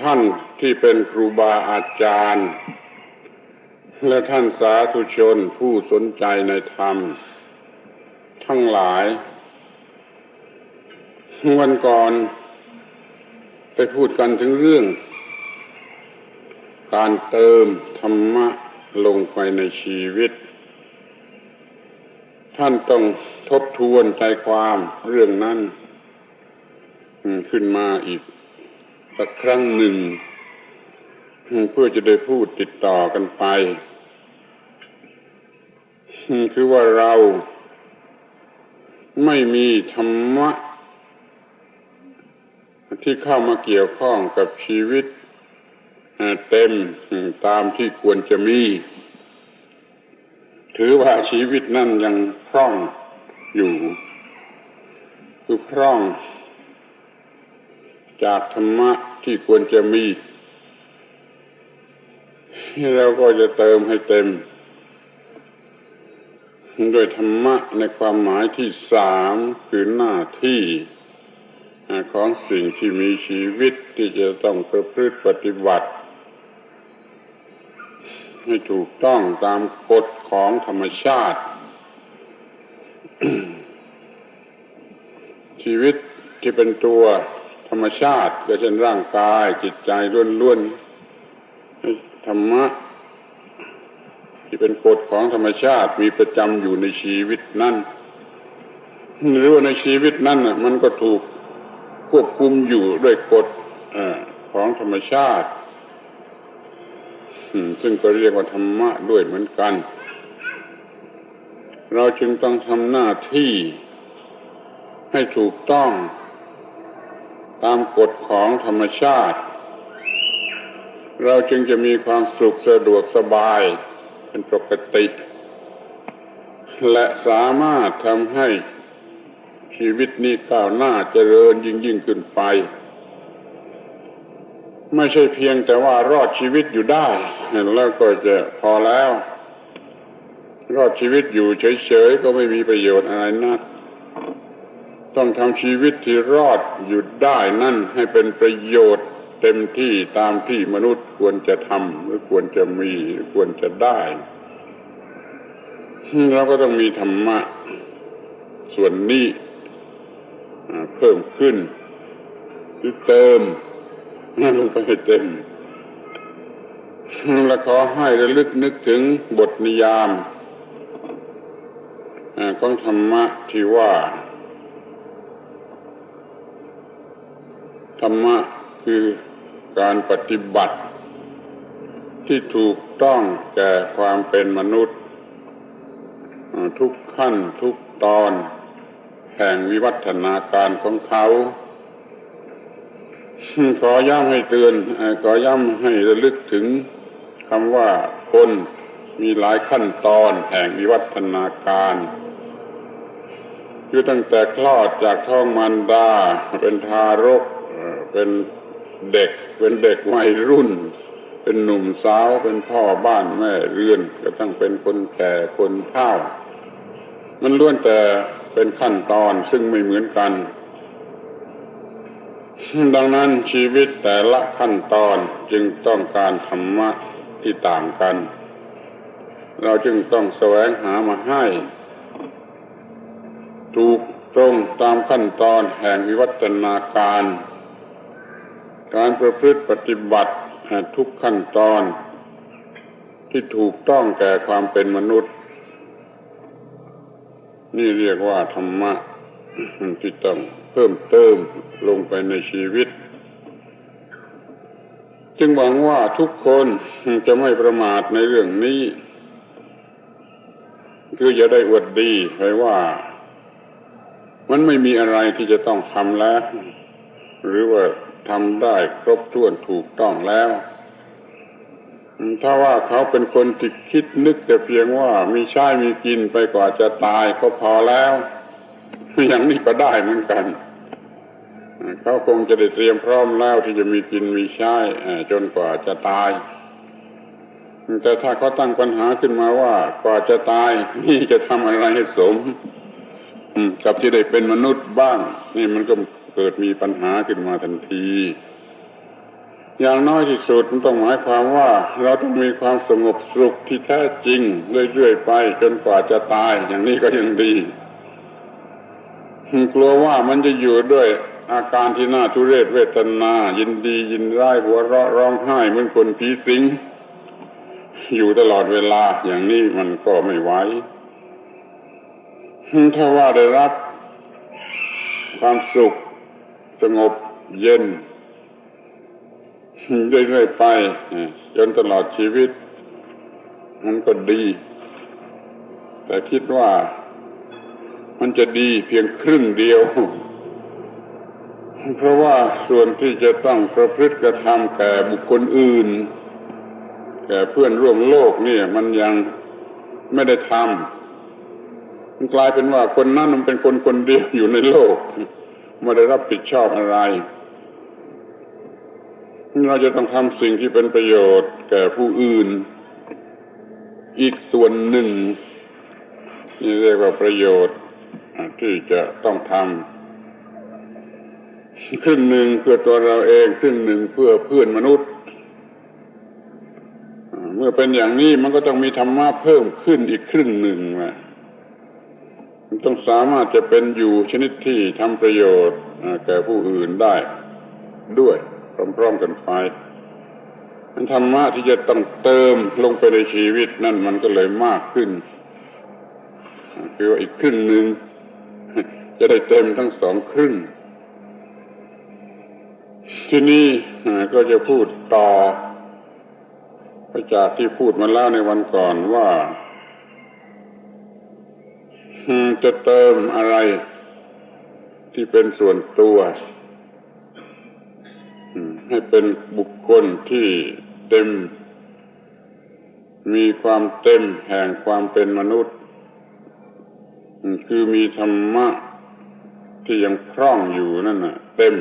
ท่านที่เป็นครูบาอาจารย์และท่านสาธุชนผู้สนใจในธรรมทั้งหลายวันก่อนไปพูดกันถึงเรื่องการเติมธรรมะลงไปในชีวิตท่านต้องทบทวนใจความเรื่องนั้นขึ้นมาอีกสักครั้งหนึ่งเพื่อจะได้พูดติดต่อกันไปคือว่าเราไม่มีธรรมะที่เข้ามาเกี่ยวข้องกับชีวิตเต็มตามที่ควรจะมีถือว่าชีวิตนั่นยังพร่องอยู่คือพร่องจากธรรมะที่ควรจะมีเราก็จะเติมให้เต็มด้วยธรรมะในความหมายที่สามคือหน้าที่ของสิ่งที่มีชีวิตที่จะต้องประพฤติปฏิบัติให้ถูกต้องตามกฎของธรรมชาติ ชีวิตที่เป็นตัวธรรมชาติก็เช่นร่างกายจิตใจล้วนๆธรรมะที่เป็นกฎของธรรมชาติมีประจำอยู่ในชีวิตนั้นหรือว่าในชีวิตนั้นมันก็ถูกควบคุมอยู่ด้วยกฎของธรรมชาติซึ่งก็เรียกว่าธรรมะด้วยเหมือนกันเราจึงต้องทำหน้าที่ให้ถูกต้องตามกฎของธรรมชาติเราจึงจะมีความสุขสะดวกสบายเป็นปกติและสามารถทำให้ชีวิตนี้ก้าวหน้าเจริญยิ่งขึ้นไปไม่ใช่เพียงแต่ว่ารอดชีวิตอยู่ได้แล้วก็จะพอแล้วรอดชีวิตอยู่เฉยๆก็ไม่มีประโยชน์อะไรนักต้องทำชีวิตที่รอดอยู่ได้นั่นให้เป็นประโยชน์เต็มที่ตามที่มนุษย์ควรจะทำหรือควรจะมีหรือควรจะได้เราก็ต้องมีธรรมะส่วนนี้เพิ่มขึ้นหรือเติมลงไปให้เต็มและขอให้ระลึกนึกถึงบทนิยามของธรรมะที่ว่าธรรมะคือการปฏิบัติที่ถูกต้องแก่ความเป็นมนุษย์ทุกขั้นทุกตอนแห่งวิวัฒนาการของเขาขอย้ำให้เตือนขอย้ำให้ระลึกถึงคำว่าคนมีหลายขั้นตอนแห่งวิวัฒนาการคือตั้งแต่คลอดจากท้องมารดาเป็นทารกเป็นเด็กวัยรุ่นเป็นหนุ่มสาวเป็นพ่อบ้านแม่เรือนก็ต้องเป็นคนแก่คนเฒ่ามันล้วนแต่เป็นขั้นตอนซึ่งไม่เหมือนกันดังนั้นชีวิตแต่ละขั้นตอนจึงต้องการธรรมะที่ต่างกันเราจึงต้องแสวงหามาให้ถูกตรงตามขั้นตอนแห่งวิวัฒนาการการประพฤติปฏิบัติทุกขั้นตอนที่ถูกต้องแก่ความเป็นมนุษย์นี่เรียกว่าธรรมะที่ต้องเพิ่มเติมลงไปในชีวิตจึงหวังว่าทุกคนจะไม่ประมาทในเรื่องนี้คือจะได้อวดดีไปว่ามันไม่มีอะไรที่จะต้องทำแล้วหรือว่าทำได้ครบถ้วนถูกต้องแล้วถ้าว่าเขาเป็นคนที่คิดนึกแต่เพียงว่ามีใช้มีกินไปกว่าจะตายก็พอแล้วอย่างนี้ก็ได้เหมือนกันเขาคงจะได้เตรียมพร้อมแล้วที่จะมีกินมีใช้จนกว่าจะตายแต่ถ้าเขาตั้งปัญหาขึ้นมาว่ากว่าจะตายนี่จะทำอะไรให้สมกับที่ได้เป็นมนุษย์บ้างนี่มันก็เกิดมีปัญหาขึ้นมาทันที อย่างน้อยที่สุดมันต้องหมายความว่าเราต้องมีความสงบสุขที่แท้จริงเรื่อยๆไปจนกว่าจะตายอย่างนี้ก็ยังดีกลัวว่ามันจะอยู่ด้วยอาการที่น่าทุเรศเวทนายินดียินร้ายหัวเราะร้องไห้เหมือนคนผีสิงอยู่ตลอดเวลาอย่างนี้มันก็ไม่ไหวถ้าว่าได้รับความสุขสงบเย็นเรื่อยๆไปจนตลอดชีวิตมันก็ดีแต่คิดว่ามันจะดีเพียงครึ่งเดียวเพราะว่าส่วนที่จะต้องประพฤติกระทำแก่บุคคลอื่นแก่เพื่อนร่วมโลกเนี่ยมันยังไม่ได้ทำมันกลายเป็นว่าคนนั้นมันเป็นคนคนเดียวอยู่ในโลกไม่ได้รับผิดชอบอะไรเราจะต้องทำสิ่งที่เป็นประโยชน์แก่ผู้อื่นอีกส่วนหนึ่งนี่เรียกว่าประโยชน์ที่จะต้องทำครึ่งหนึ่งเพื่อตัวเราเองครึ่งหนึ่งเพื่อเพื่อนมนุษย์เมื่อเป็นอย่างนี้มันก็ต้องมีธรรมะเพิ่มขึ้นอีกครึ่งหนึ่งมันต้องสามารถจะเป็นอยู่ชนิดที่ทำประโยชน์แก่ผู้อื่นได้ด้วยพร้อมๆกันไปธรรมะที่จะต้องเติมลงไปในชีวิตนั่นมันก็เลยมากขึ้นคือว่าอีกครึ่งหนึ่งจะได้เต็มทั้งสองครึ่งที่นี่ก็จะพูดต่อไปจากที่พูดมาแล้วในวันก่อนว่าจะเติมอะไรที่เป็นส่วนตัวให้เป็นบุคคลที่เต็มมีความเต็มแห่งความเป็นมนุษย์คือมีธรรมะที่ยังคล่องอยู่นั่นน่ะเต็ม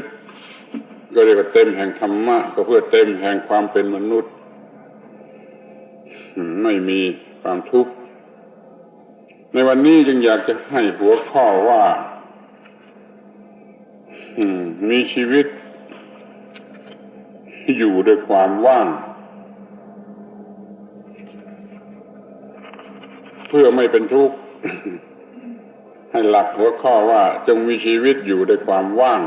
ก็เรียกว่าเต็มแห่งธรรมะก็เพื่อเต็มแห่งความเป็นมนุษย์ไม่มีความทุกข์ในวันนี้จึงอยากจะให้หัวข้อว่ามีชีวิตอยู่ด้วยความว่างเพื่อไม่เป็นทุกข์ให้หลักหัวข้อว่าจงมีชีวิตอยู่ด้วยความว่าง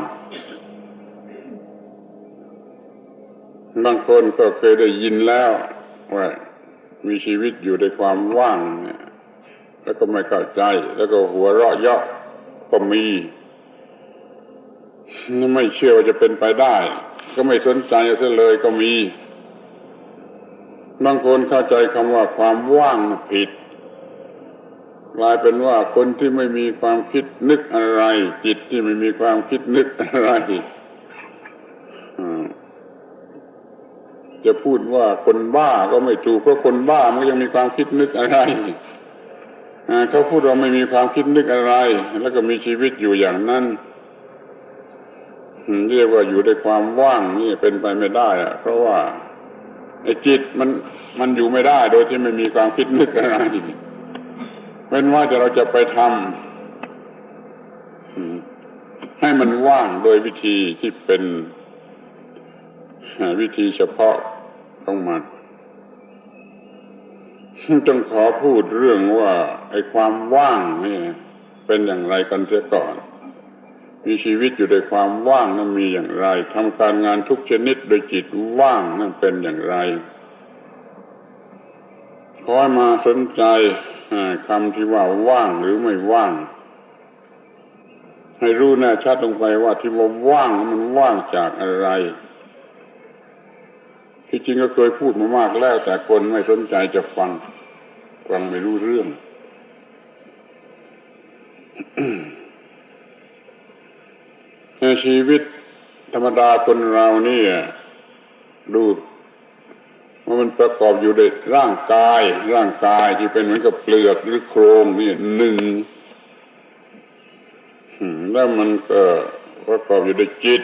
บางคนก็เคยได้ยินแล้วว่ามีชีวิตอยู่ด้วยความว่างแล้วก็ไม่เข้าใจแล้วก็หัวเราะเยาะก็มีไม่เชื่อว่าจะเป็นไปได้ก็ไม่สนใจเสียเลยก็มีบางคนเข้าใจคำว่าความว่างผิดกลายเป็นว่าคนที่ไม่มีความคิดนึกอะไรจิตที่ไม่มีความคิดนึกอะไรจะพูดว่าคนบ้าก็ไม่ถูกเพราะคนบ้ามันยังมีความคิดนึกอะไรเขาพูดว่าไม่มีความคิดนึกอะไรแล้วก็มีชีวิตอยู่อย่างนั้นเรียกว่าอยู่ในความว่างนี่เป็นไปไม่ได้เพราะว่าไอ้จิตมันอยู่ไม่ได้โดยที่ไม่มีความคิดนึกอะไรเป็นว่าเราจะไปทำให้มันว่างโดยวิธีที่เป็นวิธีเฉพาะของมันต้องขอพูดเรื่องว่าไอ้ความว่างนี่เป็นอย่างไรกันเสียก่อนมีชีวิตอยู่ในความว่างนั้นมีอย่างไรทำการงานทุกชนิดโดยจิตว่างนั้นเป็นอย่างไรขอให้มาสนใจคำที่ว่าว่างหรือไม่ว่างให้รู้แน่ชัดลงไปว่าที่ว่าว่างมันว่างจากอะไรที่จริงก็เคยพูดมามากแล้วแต่คนไม่สนใจจะฟังไม่รู้เรื่อง ในชีวิตธรรมดาคนเรานี่ดูว่ามันประกอบอยู่ด้วยร่างกายที่เป็นเหมือนกับเปลือกหรือโครงนี่หนึ่งแล้วมันก็ประกอบอยู่ด้วยจิต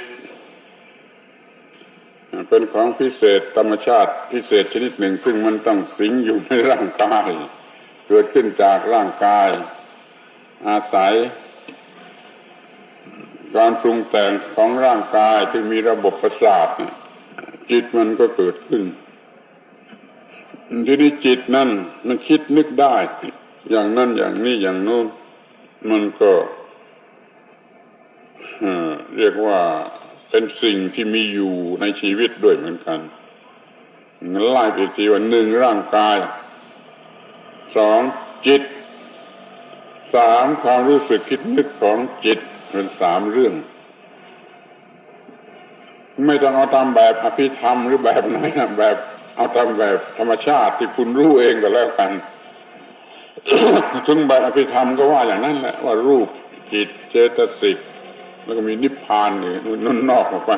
เป็นของพิเศษธรรมชาติพิเศษชนิดหนึ่งซึ่งมันต้องสิงอยู่ในร่างกายเกิดขึ้นจากร่างกายอาศัยการปรุงแต่งของร่างกายที่มีระบบประสาท จิตมันก็เกิดขึ้นทีนี้จิตนั่นมันคิดนึกได้อย่างนั้นอย่างนี้อย่างโน้นมันก็เรียกว่าเป็นสิ่งที่มีอยู่ในชีวิตด้วยเหมือนกันไล่ไปทีว่า1ร่างกาย2จิต3ความรู้สึกคิดนึกของจิตเป็น3เรื่องไม่ต้องเอาตามแบบอภิธรรมหรือแบบไหนนะแบบเอาตามแบบธรรมชาติที่คุณรู้เองก็แล้วกัน ถึงแบบอภิธรรมก็ว่าอย่างนั้นแหละว่ารูปจิตเจตสิกแล้วก็มีนิพพานนี่นั่นนอกออกไป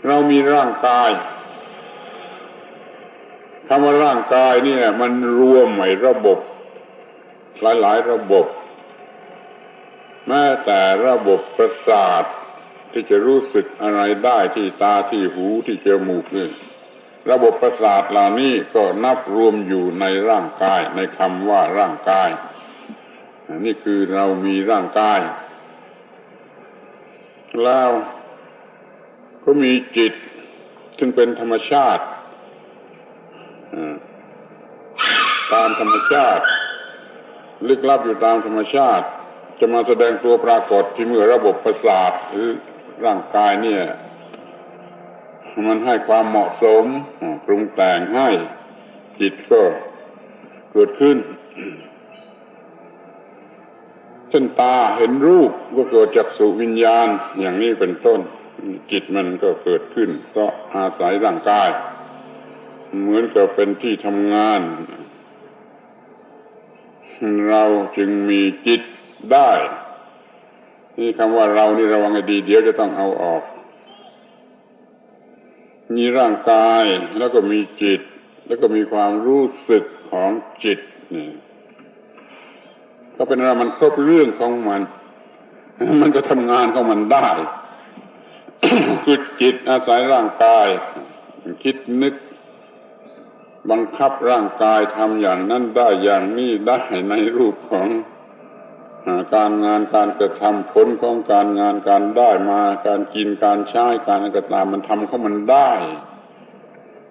เรามีร่างกายคำว่าร่างกายเนี่ยมันรวมไว้ระบบหลายๆระบบแม้แต่ระบบประสาทที่จะรู้สึกอะไรได้ที่ตาที่หูที่จมูกนี่ระบบประสาทเหล่านี้ก็นับรวมอยู่ในร่างกายในคำว่าร่างกายนี่คือเรามีร่างกายแล้วก็มีจิตซึ่งเป็นธรรมชาติตามธรรมชาติลึกลับอยู่ตามธรรมชาติจะมาแสดงตัวปรากฏที่เมื่อระบบประสาทหรือร่างกายเนี่ยมันให้ความเหมาะสมปรุงแต่งให้จิตก็เกิดขึ้นเช่นตาเห็นรูปก็เกิดจากจักษุวิญญาณอย่างนี้เป็นต้นจิตมันก็เกิดขึ้นก็อาศัยร่างกายเหมือนกับเป็นที่ทำงานเราจึงมีจิตได้นี่คำว่าเรานี่ระวังให้ดีเดี๋ยวจะต้องเอาออกมีร่างกายแล้วก็มีจิตแล้วก็มีความรู้สึกของจิตนี่ก็เป็นอะไรมันครบเรื่องของมันมันก็ทำงานของมันได้ คือจิตอาศัยร่างกายคิดนึกบังคับร่างกายทำอย่างนั้นได้อย่างนี้ได้ในรูปของการงานการกระทำผลของการงานการได้มาการกินการใช้การกระทำมันทำของมันได้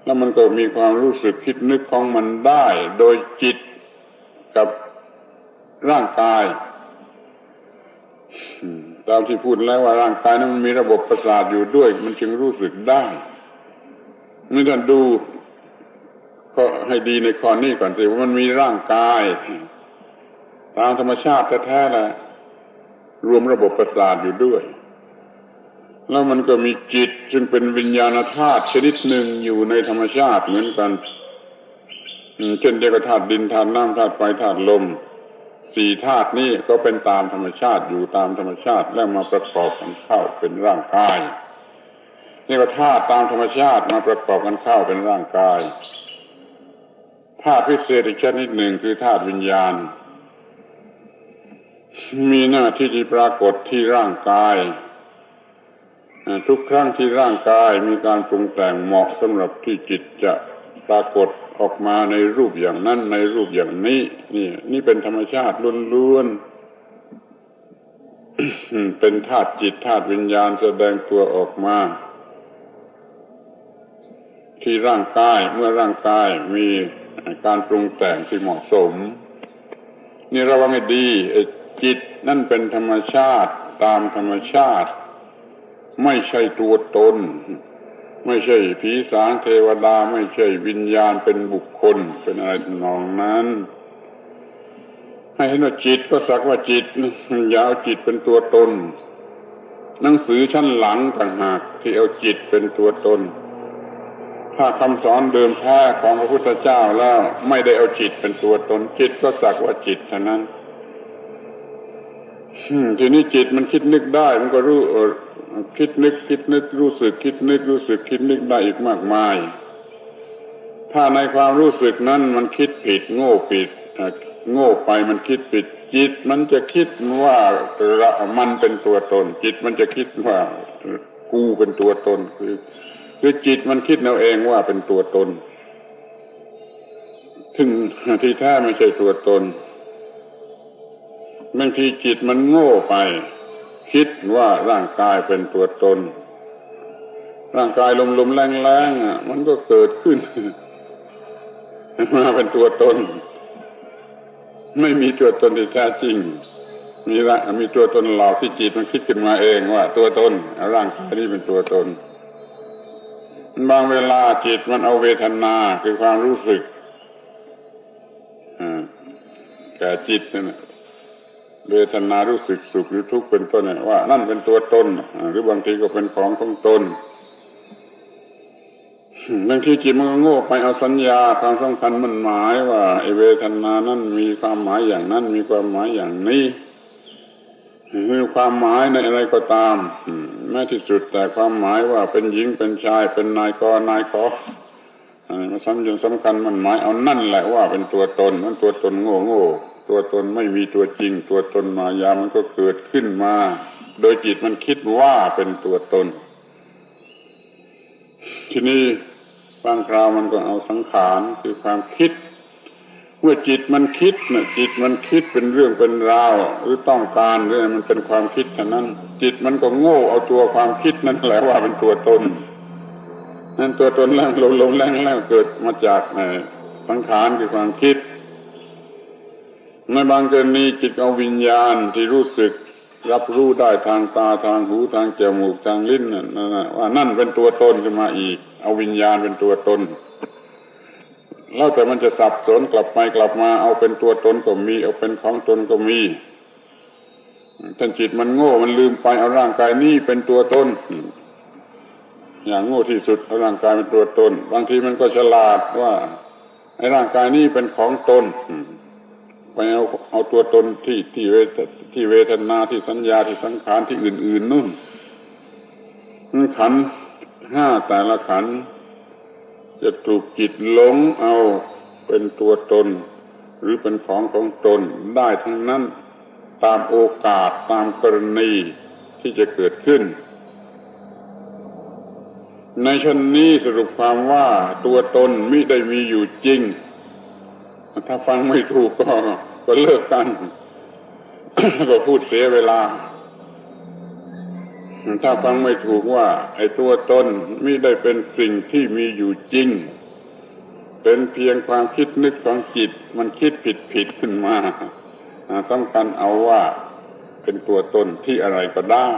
แล้วมันก็มีความรู้สึกคิดนึกของมันได้โดยจิตกับร่างกายตามที่พูดแล้วว่าร่างกายนั้นมันมีระบบประสาทอยู่ด้วยมันจึงรู้สึกได้นี่ท่านดูก็ให้ดีในข้อนี้ก่อนสิว่ามันมีร่างกายตามธรรมชาติแท้ๆแหละรวมระบบประสาทอยู่ด้วยแล้วมันก็มีจิตซึ่งเป็นวิญญาณธาตุชนิดหนึ่งอยู่ในธรรมชาติเหมือนกันเช่นเดียวกับธาตุดินธาตุน้ำธาตุไฟธาตุลม4ธาตุนี้ก็เป็นตามธรรมชาติอยู่ตามธรรมชาติแล้วมาประกอบกันเข้าเป็นร่างกายนี่ก็ธาตุตามธรรมชาติมาประกอบกันเข้าเป็นร่างกายธาตุพิเศษอีกชนิดหนึ่งคือธาตุวิญญาณมีหน้าที่ที่ปรากฏที่ร่างกายทุกครั้งที่ร่างกายมีการปรุงแต่งเหมาะสำหรับที่จิตจะปรากฏออกมาในรูปอย่างนั้นในรูปอย่างนี้นี่เป็นธรรมชาติล้วนๆ เป็นธาตุจิตธาตุวิญญาณแสดงตัวออกมาที่ร่างกายเมื่อร่างกายมีการปรุงแต่งที่เหมาะสมนี่ระวังให้ดีจิตนั่นเป็นธรรมชาติตามธรรมชาติไม่ใช่ตัวตนไม่ใช่ผีสางเทวดาไม่ใช่วิญญาณเป็นบุคคลเป็นอะไรทำนองนั้นให้เห็นว่าจิตก็สักว่าจิตอย่าเอาจิตเป็นตัวตนหนังสือชั้นหลังต่างหากที่เอาจิตเป็นตัวตนถ้าคำสอนเดิมแท้ของพระพุทธเจ้าแล้วไม่ได้เอาจิตเป็นตัวตนจิตก็สักว่าจิตเท่านั้นทีนี้จิตมันคิดนึกได้มันก็รู้คิดนึกรู้สึกคิดนึกรู้สึกคิดนึกได้อีกมากมายถ้าในความรู้สึกนั้นมันคิดผิดโง่ไปมันคิดผิดจิตมันจะคิดว่ามันเป็นตัวตนจิตมันจะคิดว่ากูเป็นตัวตนคือจิตมันคิดเอาเองว่าเป็นตัวตนถึงที่แท้ไม่ใช่ตัวตนบางทีจิตมันโง่ไปคิดว่าร่างกายเป็นตัวตน ร่างกายลมๆแรงๆมันก็เกิดขึ้นมาเป็นตัวตนไม่มีตัวตนที่แท้จริงมีตัวตนหลอกที่จิตมันคิดขึ้นมาเองว่าตัวตนร่างกายนี้เป็นตัวตนบางเวลาจิตมันเอาเวทนาคือความรู้สึกแก่จิตนั่นเวทนารู้สึกสุขหรือทุกข์เป็นต้นเนี่ยว่านั่นเป็นตัวตนหรือบางทีก็เป็นของตนบางทีจิตมันก็โง่ไปเอาสัญญาความสำคัญมันหมายว่าไอ้เวทนานั้นมีความหมายอย่างนั้นมีความหมายอย่างนี้มีความหมายในอะไรก็ตามแม้ที่สุดแต่ความหมายว่าเป็นหญิงเป็นชายเป็นนายกนายขอมันสำคัญมันหมายเอานั่นแหละว่าเป็นตัวตนมันตัวตนโง่ตัวตนไม่มีตัวจริงตัวตนมายามันก็เกิดขึ้นมาโดยจิตมันคิดว่าเป็นตัวตนทีนี้บางคราวมันก็เอาสังขารคือความคิดเมื่อจิตมันคิดน่ะจิตมันคิดเป็นเรื่องเป็นราวหรือต้องการหรือมันเป็นความคิดเท่านั้นจิตมันก็โง่เอาตัวความคิดนั่นแหละว่าเป็นตัวตนนั่นตัวตนแรงลงแรงเกิดมาจากสังขารคือความคิดในบางกรณีจิตเอาวิญญาณที่รู้สึกรับรู้ได้ทางตาทางหูทางจมูกทางลิ้นนั่นว่านั่นเป็นตัวตนขึ้นมาอีกเอาวิญญาณเป็นตัวตนแล้วแต่มันจะสับสนกลับไปกลับมาเอาเป็นตัวตนก็มีเอาเป็นของตนก็มีท่านจิตมันโง่มันลืมไปเอาร่างกายนี้เป็นตัวตนอย่างโง่ที่สุดเอาร่างกายเป็นตัวตนบางทีมันก็ฉลาดว่าไอ้ร่างกายนี้เป็นของตนไปเอาตัวตนที่เวทนาที่สัญญาที่สังขารที่อื่นๆนู่นขันธ์ห้าแต่ละขันธ์จะถูกจิตหลงเอาเป็นตัวตนหรือเป็นของตนได้ทั้งนั้นตามโอกาสตามกรณีที่จะเกิดขึ้นในชั้นนี้สรุปความว่าตัวตนมิได้มีอยู่จริงถ้าฟังไม่ถูกก็เลิกกัน ก็พูดเสียเวลาถ้าฟังไม่ถูกว่าไอ้ตัวตนมิได้เป็นสิ่งที่มีอยู่จริงเป็นเพียงความคิดนึกของจิตมันคิดผิดขึ้นมาสำคัญเอาว่าเป็นตัวตนที่อะไรก็ได้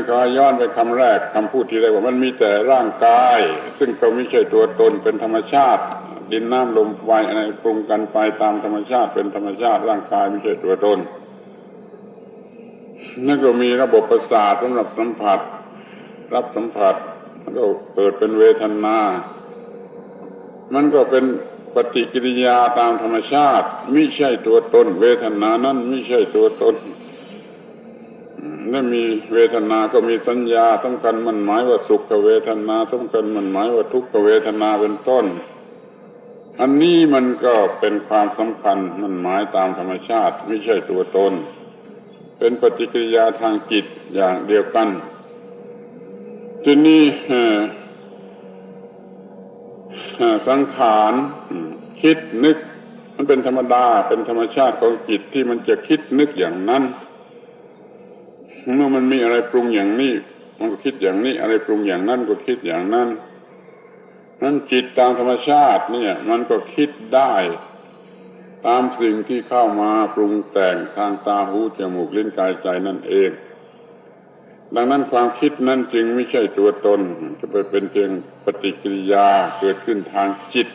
ก็ย้อนไปคำแรกคำพูดที่แรกว่ามันมีแต่ร่างกายซึ่งก็ไม่ใช่ตัวตนเป็นธรรมชาติดินน้ำลมไฟอะไรปรุงกันไปตามธรรมชาติเป็นธรรมชาติร่างกายไม่ใช่ตัวตนนั่นก็มีระบบประสาทสำหรับสัมผัสรับสัมผัสก็เกิดเป็นเวทนามันก็เป็นปฏิกิริยาตามธรรมชาติไม่ใช่ตัวตนเวทนานั้นไม่ใช่ตัวตนนั่นมีเวทนาก็มีสัญญาสำคัญมันหมายว่าสุขเวทนาสำคัญมันหมายว่าทุกขเวทนาเป็นต้นอันนี้มันก็เป็นความสำคัญมันหมายตามธรรมชาติไม่ใช่ตัวตนเป็นปฏิกิริยาทางจิตอย่างเดียวกันทีนี้สังขารคิดนึกมันเป็นธรรมดาเป็นธรรมชาติของจิตที่มันจะคิดนึกอย่างนั้นเมื่อมันมีอะไรปรุงอย่างนี้มันก็คิดอย่างนี้อะไรปรุงอย่างนั้นก็คิดอย่างนั้นนั้นจิตตามธรรมชาติเนี่ยมันก็คิดได้ตามสิ่งที่เข้ามาปรุงแต่งทางตาหูจมูกลิ้นกายใจนั่นเองดังนั้นความคิดนั้นจึงไม่ใช่ตัวตนจะไปเป็นเพียงปฏิกิริยาเกิดขึ้นทางจิต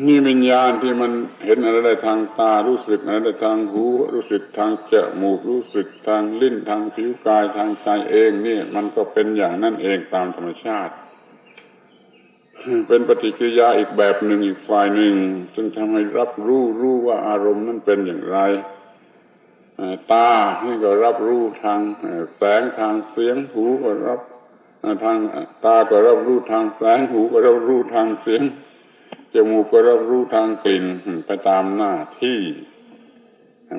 นี่วิญญาณที่มันเห็นอะไรได้ทางตารู้สึกอะไรได้ทางหูรู้สึกทางจมูกรู้สึกทางลิ้นทางผิวกายทางใจเองนี่มันก็เป็นอย่างนั้นเองตามธรรมชาติเป็นปฏิกิริยาอีกแบบหนึ่งอีกฝ่ายหนึ่งซึ่งทำให้รับรู้ว่าอารมณ์นั้นเป็นอย่างไรตานี่ก็รับรู้ทางแสงทางเสียงหูก็รับทางตาก็รับรู้ทางแสงหูก็รับรู้ทางเสียงจมูกก็รับรู้ทางกลิ่นไปตามหน้าที่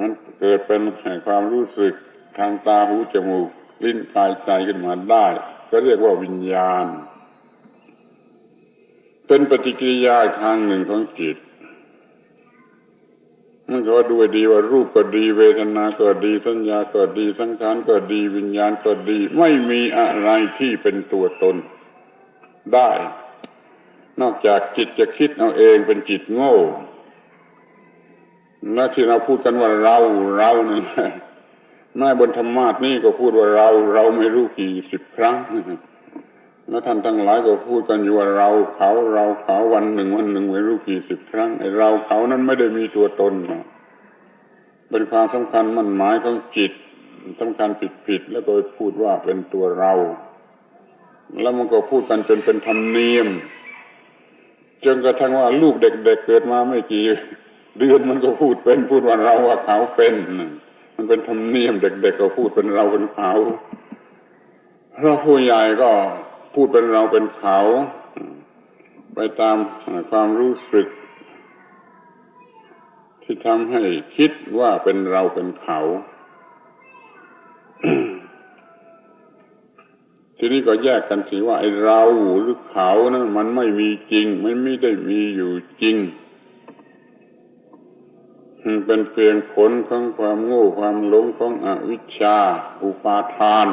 มันเกิดเป็นความรู้สึกทางตาหูจมูกลิ้นกายใจขึ้นมาได้ก็เรียกว่าวิญญาณเป็นปฏิกิริยาทางหนึ่งของจิต มันก็ดูดีว่ารูปก็ดีเวทนาก็ดีสัญญาก็ดีสังขารก็ดีวิญญาณก็ดีไม่มีอะไรที่เป็นตัวตนได้นอกจากจิตจะคิดเอาเองเป็นจิตโง่และที่เราพูดกันว่าเรานั่นแหละแม่บนธรรมาสนี่ก็พูดว่าเราไม่รู้กี่สิบครั้งแล้วท่านทั้งหลายก็พูดกันอยู่ว่าเราเขาวันหนึ่งไม่รู้กี่สิบครั้งไอ้เราเขานั้นไม่ได้มีตัวตนเป็นความสำคัญมั่นหมายของจิตสำคัญผิดแล้วก็พูดว่าเป็นตัวเราแล้วมันก็พูดกันจนเป็นธรรมเนียมจนกระทั่งว่าลูกเด็กๆเกิดมาไม่กี่เดือนมันก็พูดว่าเราว่าเขาเป็นมันเป็นธรรมเนียมเด็กๆก็พูดเป็นเราเป็นเขาเพราะผู้ใหญ่ก็พูดเป็นเราเป็นเขาไปตามความรู้สึกที่ทำให้คิดว่าเป็นเราเป็นเขา ทีนี้ก็แยกกันสิว่าไอ้เราหรือเขานั้นมันไม่มีจริงมันไม่ได้มีอยู่จริงเป็นเพียงผลของความโง่ความหลงของอวิชชาอุปาทาน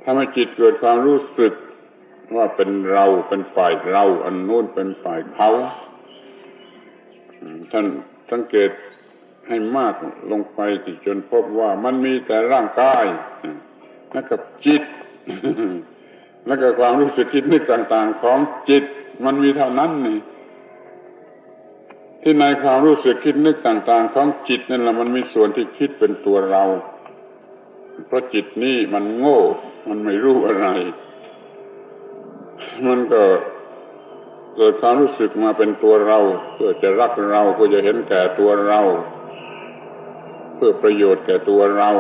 ทำให้จิตเกิดความรู้สึกว่าเป็นเราเป็นฝ่ายเราอันโน้นเป็นฝ่ายเขาท่านสังเกตให้มากลงไปจนพบว่ามันมีแต่ร่างกายแล้วกับจิตแล้วก็ความรู้สึกคิดนึกต่างๆของจิตมันมีเท่านั้นนี่ที่ในความรู้สึกคิดนึกต่างๆของจิตนั่นแหละมันมีส่วนที่คิดเป็นตัวเราเพราะจิตนี่มันโง่มันไม่รู้อะไรมันก็เกิดความรู้สึกมาเป็นตัวเราเพื่อจะรักเราเพื่อจะเห็นแก่ตัวเราเพื่อประโยชน์แก่ตัวเรา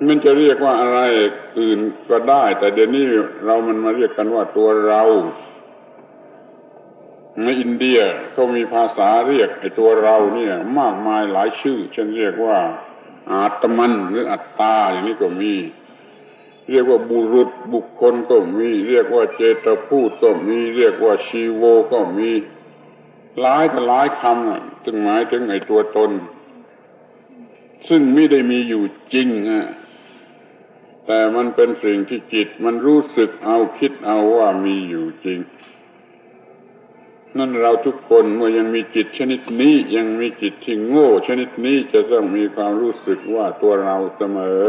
มันจะเรียกว่าอะไรอื่นก็ได้แต่เดี๋ยวนี้มันมาเรียกกันว่าตัวเราในอินเดียเขามีภาษาเรียกไอ้ตัวเราเนี่ยมากมายหลายชื่อเช่นเรียกว่าอาตมันหรืออัตตาอย่างนี้ก็มีเรียกว่าบุรุษบุคคลก็มีเรียกว่าเจตพูดก็มีเรียกว่าชีโวก็มีหลายคำจึงหมายถึงไอ้ตัวตนซึ่งไม่ได้มีอยู่จริงแต่มันเป็นสิ่งที่จิตมันรู้สึกเอาคิดเอาว่ามีอยู่จริงนั่นเราทุกคนเมื่อยังมีจิตชนิดนี้ยังมีจิตที่โง่ชนิดนี้จะต้องมีความรู้สึกว่าตัวเราเสมอ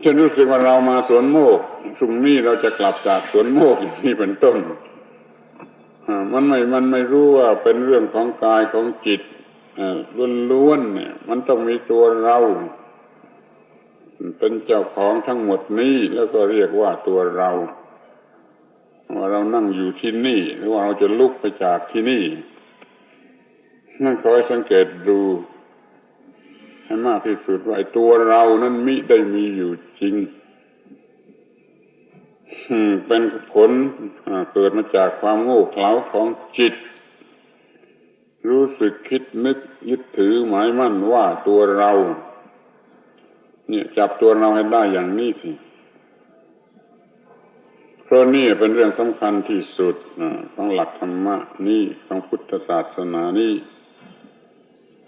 ฉันรู้สึกว่าเรามาสวนโมกพรุ่งนี้เราจะกลับจากสวนโมกนี่เป็นต้นมันไม่รู้ว่าเป็นเรื่องของกายของจิตล้วนๆเนี่ยมันต้องมีตัวเราเป็นเจ้าของทั้งหมดนี้แล้วก็เรียกว่าตัวเราว่าเรานั่งอยู่ที่นี่หรือว่าเราจะลุกไปจากที่นี่นั่นขอให้สังเกตดูให้มากที่สุดว่าไอ้ตัวเรานั้นมิได้มีอยู่จริงเป็นผลเกิดมาจากความโง่เขลาของจิตรู้สึกคิดนึกยึดถือหมายมั่นว่าตัวเราเนี่ยจับตัวเราให้ได้อย่างนี้สิเพราะนี่เป็นเรื่องสำคัญที่สุดของหลักธรรมะนี่ของพุทธศาสนานี่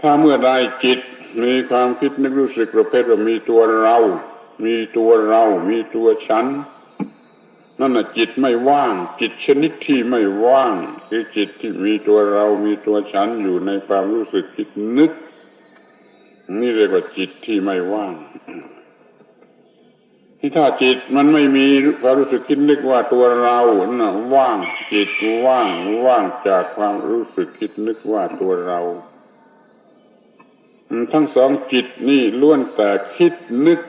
ถ้าเมื่อใดจิตมีความคิดนึกรู้สึกประเภทว่ามีตัวเรามีตัวฉันนั่นน่ะจิตไม่ว่างจิตชนิดที่ไม่ว่างคือจิตที่มีตัวเรามีตัวฉันอยู่ในความรู้สึกคิดนึกนี่เรียกว่าจิตที่ไม่ว่างที่ถ้าจิตมันไม่มีความรู้สึกคิดนึกว่าตัวเราน่ะว่างจิตว่างจากความรู้สึกคิดนึกว่าตัวเราทั้งสองจิตนี่ล้วนแต่คิดนึก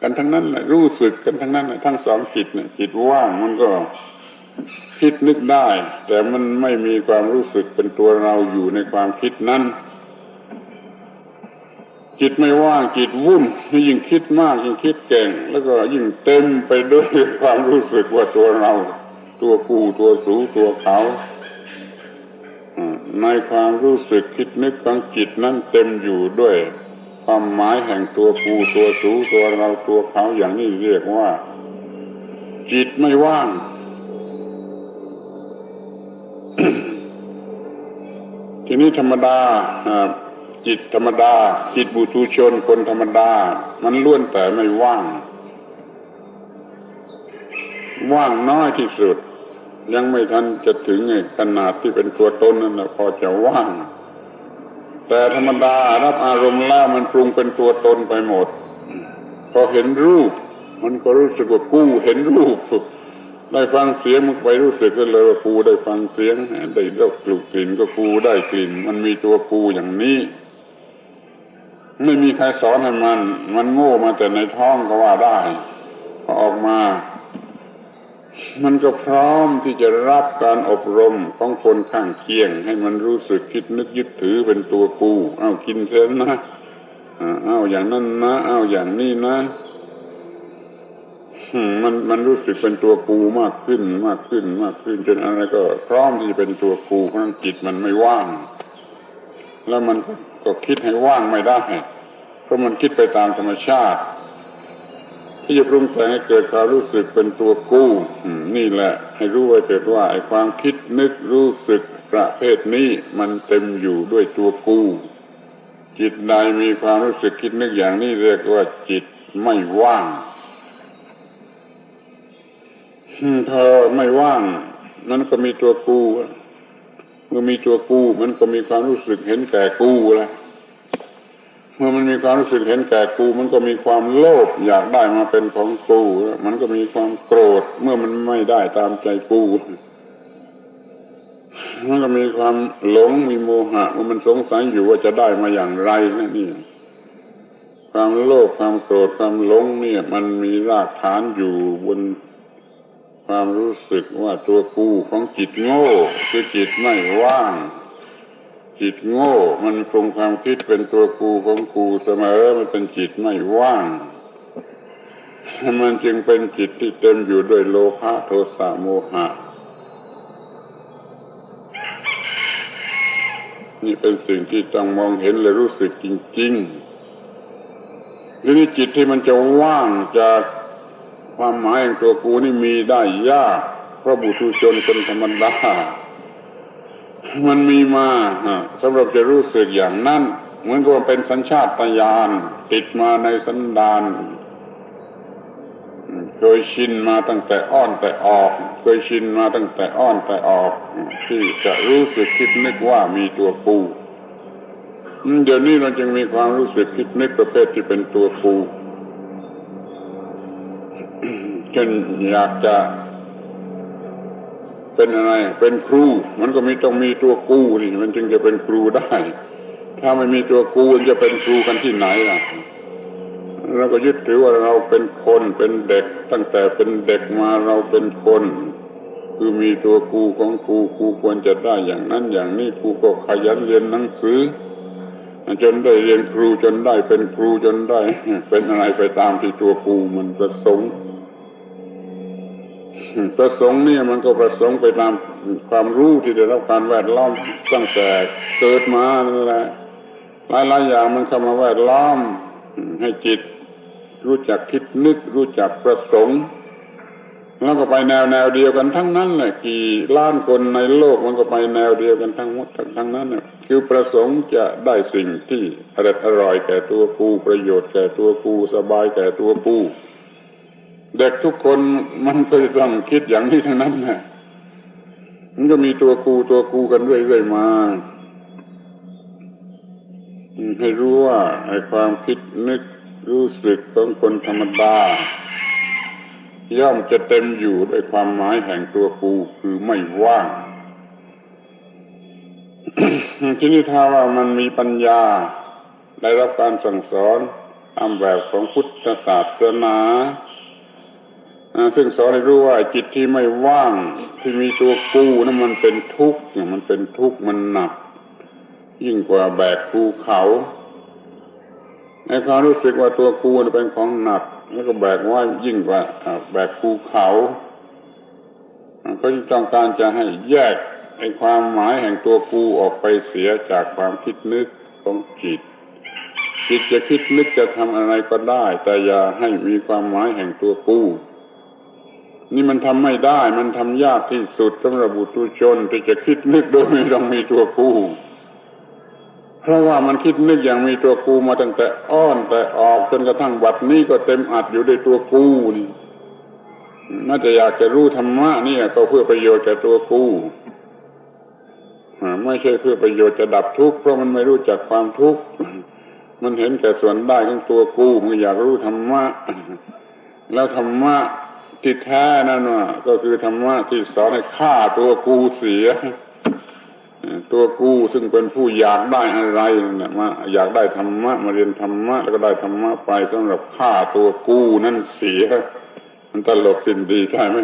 กันทั้งนั้นแหละรู้สึกกันทั้งนั้นทั้งสองจิตเนี่ยจิตว่างมันก็คิดนึกได้แต่มันไม่มีความรู้สึกเป็นตัวเราอยู่ในความคิดนั้นจิตไม่ว่างจิตวุ่นยิ่งคิดมากยิ่งคิดเก่งแล้วก็ยิ่งเต็มไปด้วยความรู้สึกว่าตัวเราตัวกูตัวสูตัวเขาในความรู้สึกคิดนึกของจิตนั้นเต็มอยู่ด้วยความหมายแห่งตัวกูตัวสูตัวเราตัวเขาอย่างนี้เรียกว่าจิตไม่ว่าง ทีนี้ธรรมดาจิตธรรมดาจิตปุถุชนคนธรรมดามันล้วนแต่ไม่ว่างน้อยที่สุดยังไม่ทันจะถึงขนาดที่เป็นตัวตนนั่นแหละพอจะว่างแต่ธรรมดารับอารมณ์แล้วมันปรุงเป็นตัวตนไปหมดพอเห็นรูปมันก็รู้สึกว่ากูเห็นรูปได้ฟังเสียงมันไปรู้สึกเลยว่ากูได้ฟังเสียงได้รับกลิ่นก็กูได้กลิ่นมันมีตัวกูอย่างนี้ไม่มีใครสอนให้มันโง่มาแต่ในท้องก็ว่าได้พอออกมามันก็พร้อมที่จะรับการอบรมของคนข้างเคียงให้มันรู้สึกคิดนึกยึดถือเป็นตัวกูกินเส้นนะอย่างนั้นนะอย่างนี้นะมันรู้สึกเป็นตัวกูมากขึ้นจนอะไรก็พร้อมที่จะเป็นตัวกูเพราะนั้นจิตมันไม่ว่างแล้วมันก็คิดให้ว่างไม่ได้เพราะมันคิดไปตามธรรมชาติที่จะปรุงแต่งให้เกิดความรู้สึกเป็นตัวกูนี่แหละให้รู้ไว้เถิดว่าไอ้ความคิดนึกรู้สึกประเภทนี้มันเต็มอยู่ด้วยตัวกูจิตใดมีความรู้สึกคิดนึกอย่างนี้เรียกว่าจิตไม่ว่างพอไม่ว่างมันก็มีตัวกูเมื่อมีตัวกูมันก็มีความรู้สึกเห็นแก่กูแล้วเมื่อมันมีความรู้สึกเห็นแก่กูมันก็มีความโลภอยากได้มาเป็นของกูมันก็มีความโกรธเมื่อมันไม่ได้ตามใจกูมันก็มีความหลงมีโมหะว่ามันสงสัยอยู่ว่าจะได้มาอย่างไรนี่ความโลภความโกรธความหลงเนี่ยมันมีรากฐานอยู่บนความรู้สึกว่าตัวกูของจิตโง่คือจิตไม่ว่างจิตโง่มันปรุงความคิดเป็นตัวกูของกูเสมอมันเป็นจิตไม่ว่างมันจึงเป็นจิตที่เต็มอยู่ด้วยโลภะโทสะโมหะนี่เป็นสิ่งที่ต้องมองเห็นและรู้สึกจริงๆทีนี้จิตที่มันจะว่างจากความหมายแห่งตัวกูนี่มีได้ยากเพราะบุถุชนคนธรรมดามันมีมาสำหรับจะรู้สึกอย่างนั้นเหมือนกับเป็นสัญชาตญาณติดมาในสันดานเคยชินมาตั้งแต่อ้อนแต่ออกที่จะรู้สึกคิดนึกว่ามีตัวกูเดี๋ยวนี้เราจึงมีความรู้สึกคิดนึกประเภทที่เป็นตัวกูเช่นอยากจะเป็นอะไรเป็นครูมันก็ต้องมีตัวกูนี่มันจึงจะเป็นครูได้ถ้าไม่มีตัวกูมันจะเป็นครูกันที่ไหนล่ะเราก็ยึดถือว่าเราเป็นคนเป็นเด็กตั้งแต่เป็นเด็กมาเราเป็นคนคือมีตัวกูของกูควรจะได้อย่างนั้นอย่างนี้กูก็ขยันเรียนหนังสือจนได้เรียนครูจนได้เป็นครูจนได้เป็นอะไรไปตามที่ตัวกูมันประสงค์นี่มันก็ประสงค์ไปตามความรู้ที่ได้รับการแวดล้อมตั้งแต่เกิดมานั่นแหละหลายอย่างมันเข้ามาแวดล้อมให้จิตรู้จักคิดนึกรู้จักประสงค์แล้วก็ไปแนวเดียวกันทั้งนั้นแหละกี่ล้านคนในโลกมันก็ไปแนวเดียวกันทั้งหมดทั้งนั้นน่ะคือประสงค์จะได้สิ่งที่อร่อยแก่ตัวกูประโยชน์แก่ตัวกูสบายแก่ตัวกูเด็กทุกคนมันก็จะต้องคิดอย่างนี้ทั้งนั้นแหละมันก็มีตัวกูกันเรื่อยๆมาให้รู้ว่าไอ้ความคิดนึกรู้สึกของคนธรรมดาย่อมจะเต็มอยู่ด้วยความหมายแห่งตัวกูคือไม่ว่าง ทีนี้ถ้าว่ามันมีปัญญาได้รับการสั่งสอนตามแบบของพุทธศาสนาซึ่งสอนให้รู้ว่าจิตที่ไม่ว่างที่มีตัวกูนั้นมันเป็นทุกข์มันหนักยิ่งกว่าแบกภูเขาในความรู้สึกว่าตัวกูเป็นของหนักแล้วก็แบกว่ายิ่งกว่าแบกภูเขาก็ต้องการจะให้แยกไอ้ความหมายแห่งตัวกูออกไปเสียจากความคิดนึกของจิตจะคิดนึกจะทำอะไรก็ได้แต่อย่าให้มีความหมายแห่งตัวกูนี่มันทำไม่ได้มันทำยากที่สุดสำหรับบุตุชนที่จะคิดนึกโดยไม่ต้องมีตัวกู เพราะว่ามันคิดนึกอย่างมีตัวกูมาตั้งแต่อ้อนแต่ออกจนกระทั่งบัดนี้ก็เต็มอัดอยู่ด้วยตัวกูนี่น่าจะอยากจะรู้ธรรมะนี่ก็เพื่อประโยชน์แก่ตัวกูไม่ใช่เพื่อประโยชน์จะดับทุกข์เพราะมันไม่รู้จักความทุกข์มันเห็นแก่ส่วนได้ของตัวกูมันอยากรู้ธรรมะแล้วธรรมะที่แท้นั่นน่ะก็คือธรรมะที่สอนให้ฆ่าตัวกูเสียตัวกูซึ่งเป็นผู้อยากได้อะไรเนี่ยมาอยากได้ธรรมะมาเรียนธรรมะแล้วก็ได้ธรรมะไปสำหรับฆ่าตัวกูนั่นเสียมันตลกสิ้นดีใช่ไหม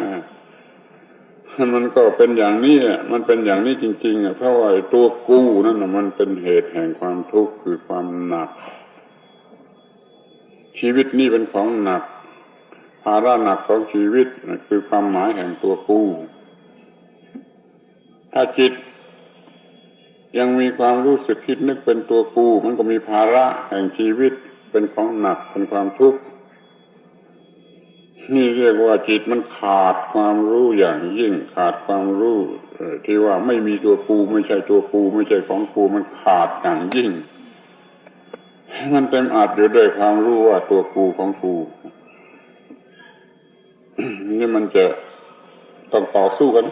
มันก็เป็นอย่างนี้มันเป็นอย่างนี้จริงๆเพราะว่าตัวกูนั่นมันเป็นเหตุแห่งความทุกข์คือความหนักชีวิตนี่เป็นของหนักภาระหนักของชีวิตคือความหมายแห่งตัวกูถ้าจิตยังมีความรู้สึกคิดนึกเป็นตัวกูมันก็มีภาระแห่งชีวิตเป็นของหนักเป็นความทุกข์นี่เรียกว่าจิตมันขาดความรู้อย่างยิ่งขาดความรู้ที่ว่าไม่มีตัวกูไม่ใช่ตัวกูไม่ใช่ของกูมันขาดอย่างยิ่งมันเต็มอัดอยู่ด้วยความรู้ว่าตัวกูของกูนี่มันจะต้องต่อสู้กัน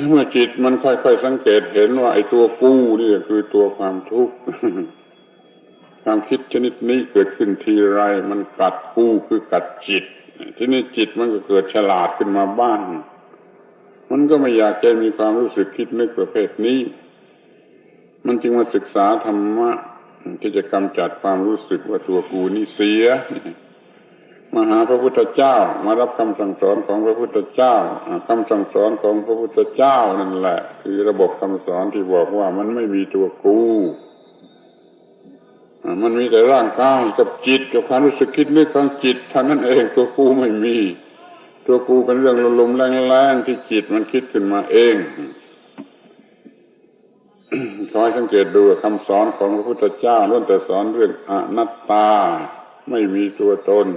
เมื่อจิตมันค่อยๆสังเกตเห็นว่าไอ้ตัวกูนี่คือตัวความทุกข์ความคิดชนิดนี้เกิดขึ้นทีไรมันกัดกูคือกัดจิตทีนี้จิตมันก็เกิดฉลาดขึ้นมาบ้างมันก็ไม่อยากจะมีความรู้สึกคิดนึกประเภทนี้มันจึงมาศึกษาธรรมะที่จะกำจัดความรู้สึกว่าตัวกูนี่เสียมาหาพระพุทธเจ้ามารับคำสั่งสอนของพระพุทธเจ้าคำสั่งสอนของพระพุทธเจ้านั่นแหละคือระบบคำสอนที่บอกว่ามันไม่มีตัวกูมันมีแต่ร่างกายกับจิตกับความรู้สึกคิดนึกของจิตเท่านั้นเองตัวกูไม่มีตัวกูเป็นเรื่องลมๆแรงๆที่จิตมันคิดขึ้นมาเองขอให้สังเกตดูคำสอนของพระพุทธเจ้าล้วนแต่สอนเรื่องอนัตตาไม่มีตัวตน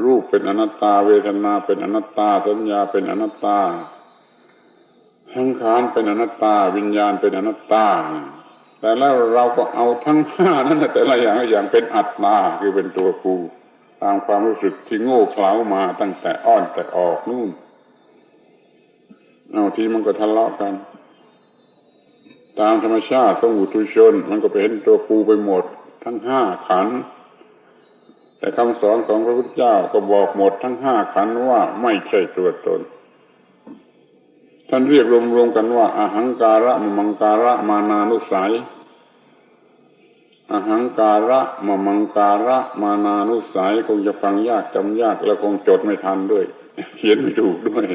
รูปเป็นอนัตตาเวทนาเป็นอนัตตาสัญญาเป็นอนัตตาสังขารเป็นอนัตตาวิญญาณเป็นอนัตตาแต่แล้วเราก็เอาทั้งห้านั้นแต่ละอย่างเป็นอัตตาคือเป็นตัวกูตามความรู้สึกที่โง่เขลามาตั้งแต่อ้อนแต่ออกนู่นเอาทีมันก็ทะเลาะกันตามธรรมชาติของปุถุชนมันก็เป็นตัวกูไปหมดทั้งห้าขันธ์แต่คำสอนของพระพุทธเจ้าก็บอกหมดทั้งห้าขันธ์ว่าไม่ใช่ตัวตนท่านเรียกรวมๆกันว่าอหังการะมังการะมานานุสัยอหังการะมังการะมานานุสัยคงจะฟังยากจำยากแล้วคงจดไม่ทันด้วยเขียนไม่ถูกด้วย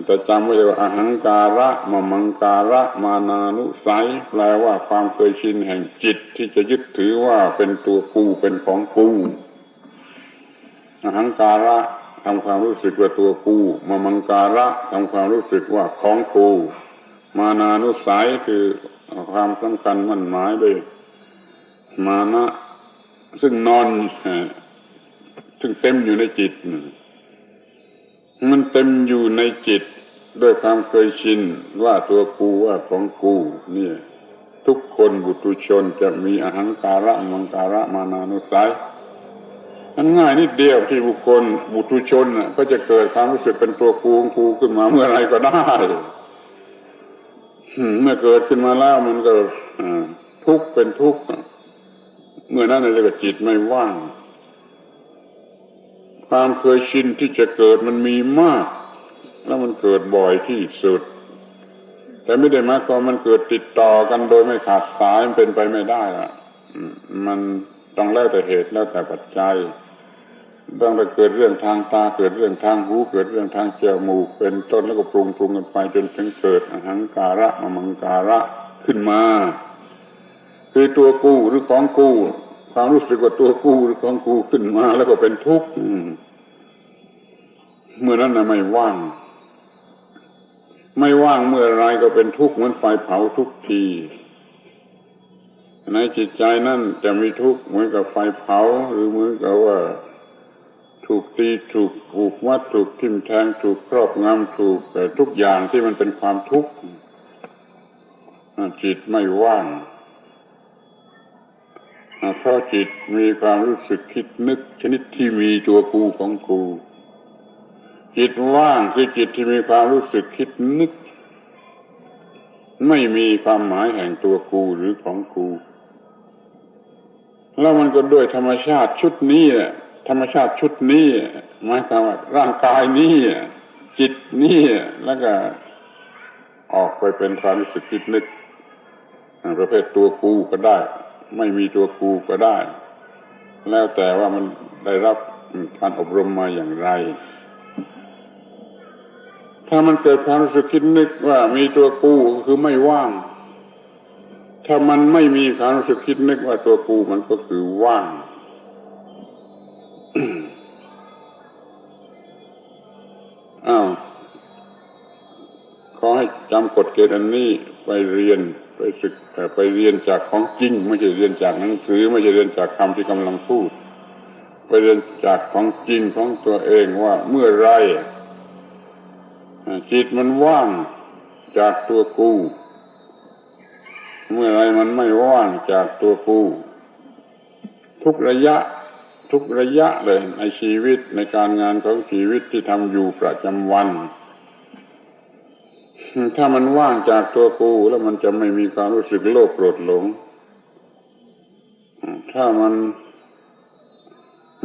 แต่จำไว้เลยว่าอหังการะมังการะมานานุสัยแปลว่าความเคยชินแห่งจิตที่จะยึดถือว่าเป็นตัวกูเป็นของกูอหังการะทำความรู้สึกว่าตัวกูมังการะทำความรู้สึกว่าของกูมานานุสัยคือความสำคัญมั่นหมายด้วยมานะซึ่งนอนซึ่งเต็มอยู่ในจิตมันเต็มอยู่ในจิตด้วยความเคยชินว่าตัวกูว่าของกูเนี่ยทุกคนบุตุชนจะมีอหังการะมังการะมานานุสัยมันง่ายนิดเดียวที่บุคคลบุตุชนก็จะเกิดความรู้สึกเป็นตัวกูของกูขึ้นมาเมื่อไรก็ได้เมื่อเกิดขึ้นมาแล้วมันก็ทุกข์เป็นทุกข์เมื่อนั้นเรียกว่าจิตไม่ว่างความเคยชินที่จะเกิดมันมีมากแล้วมันเกิดบ่อยที่สุดแต่ไม่ได้หมายความมันเกิดติดต่อกันโดยไม่ขาดสายมันเป็นไปไม่ได้ล่ะมันต้องแล้วแต่เหตุแล้วแต่ปัจจัยต้องเกิดเรื่องทางตาเกิดเรื่องทางหูเกิดเรื่องทางจมูกเป็นต้นแล้วก็ปรุงกันไปจนถึงเกิดอหังการะมังการะขึ้นมาคือตัวกูหรือของกูความรู้สึกว่าตัวกูหรือของกูขึ้นมาแล้วก็เป็นทุกข์เมื่อนั้นไม่ว่างเมื่อไรก็เป็นทุกข์เหมือนไฟเผาทุกทีในจิตใจนั่นจะมีทุกข์เหมือนกับไฟเผาหรือเหมือนกับว่าถูกตีถูกผูกมัดถูกทิ่มแทงถูกครอบงำถูกทุกอย่างที่มันเป็นความทุกข์ จิตไม่ว่างเพราะจิตมีความรู้สึกคิดนึกชนิดที่มีตัวกูของกูจิตว่างคือจิตที่มีความรู้สึกคิดนึกไม่มีความหมายแห่งตัวกูหรือของกูแล้วมันก็ด้วยธรรมชาติชุดนี้ธรรมชาติชุดนี้หมายความว่าร่างกายนี้จิตนี้แล้วก็ออกไปเป็นความรู้สึกคิดนึกประเภทตัวกูก็ได้ไม่มีตัวกูก็ได้แล้วแต่ว่ามันได้รับการอบรมมาอย่างไรถ้ามันเกิดความรู้สึกคิดนึกว่ามีตัวกูก็คือไม่ว่างถ้ามันไม่มีความรู้สึกคิดนึกว่าตัวกูมันก็คือว่าง ขอให้จำกฎเกณฑ์อันนี้ไปเรียนไปเรียนจากของจริงไม่ใช่เรียนจากหนังสือไม่ใช่เรียนจากคำที่กำลังพูดไปเรียนจากของจริงของตัวเองว่าเมื่อไรจิตมันว่างจากตัวกูเมื่อไรมันไม่ว่างจากตัวกูทุกระยะเลยในชีวิตในการงานของชีวิตที่ทำอยู่ประจำวันถ้ามันว่างจากตัวกูแล้วมันจะไม่มีความรู้สึกโลภโกรธหลงถ้ามัน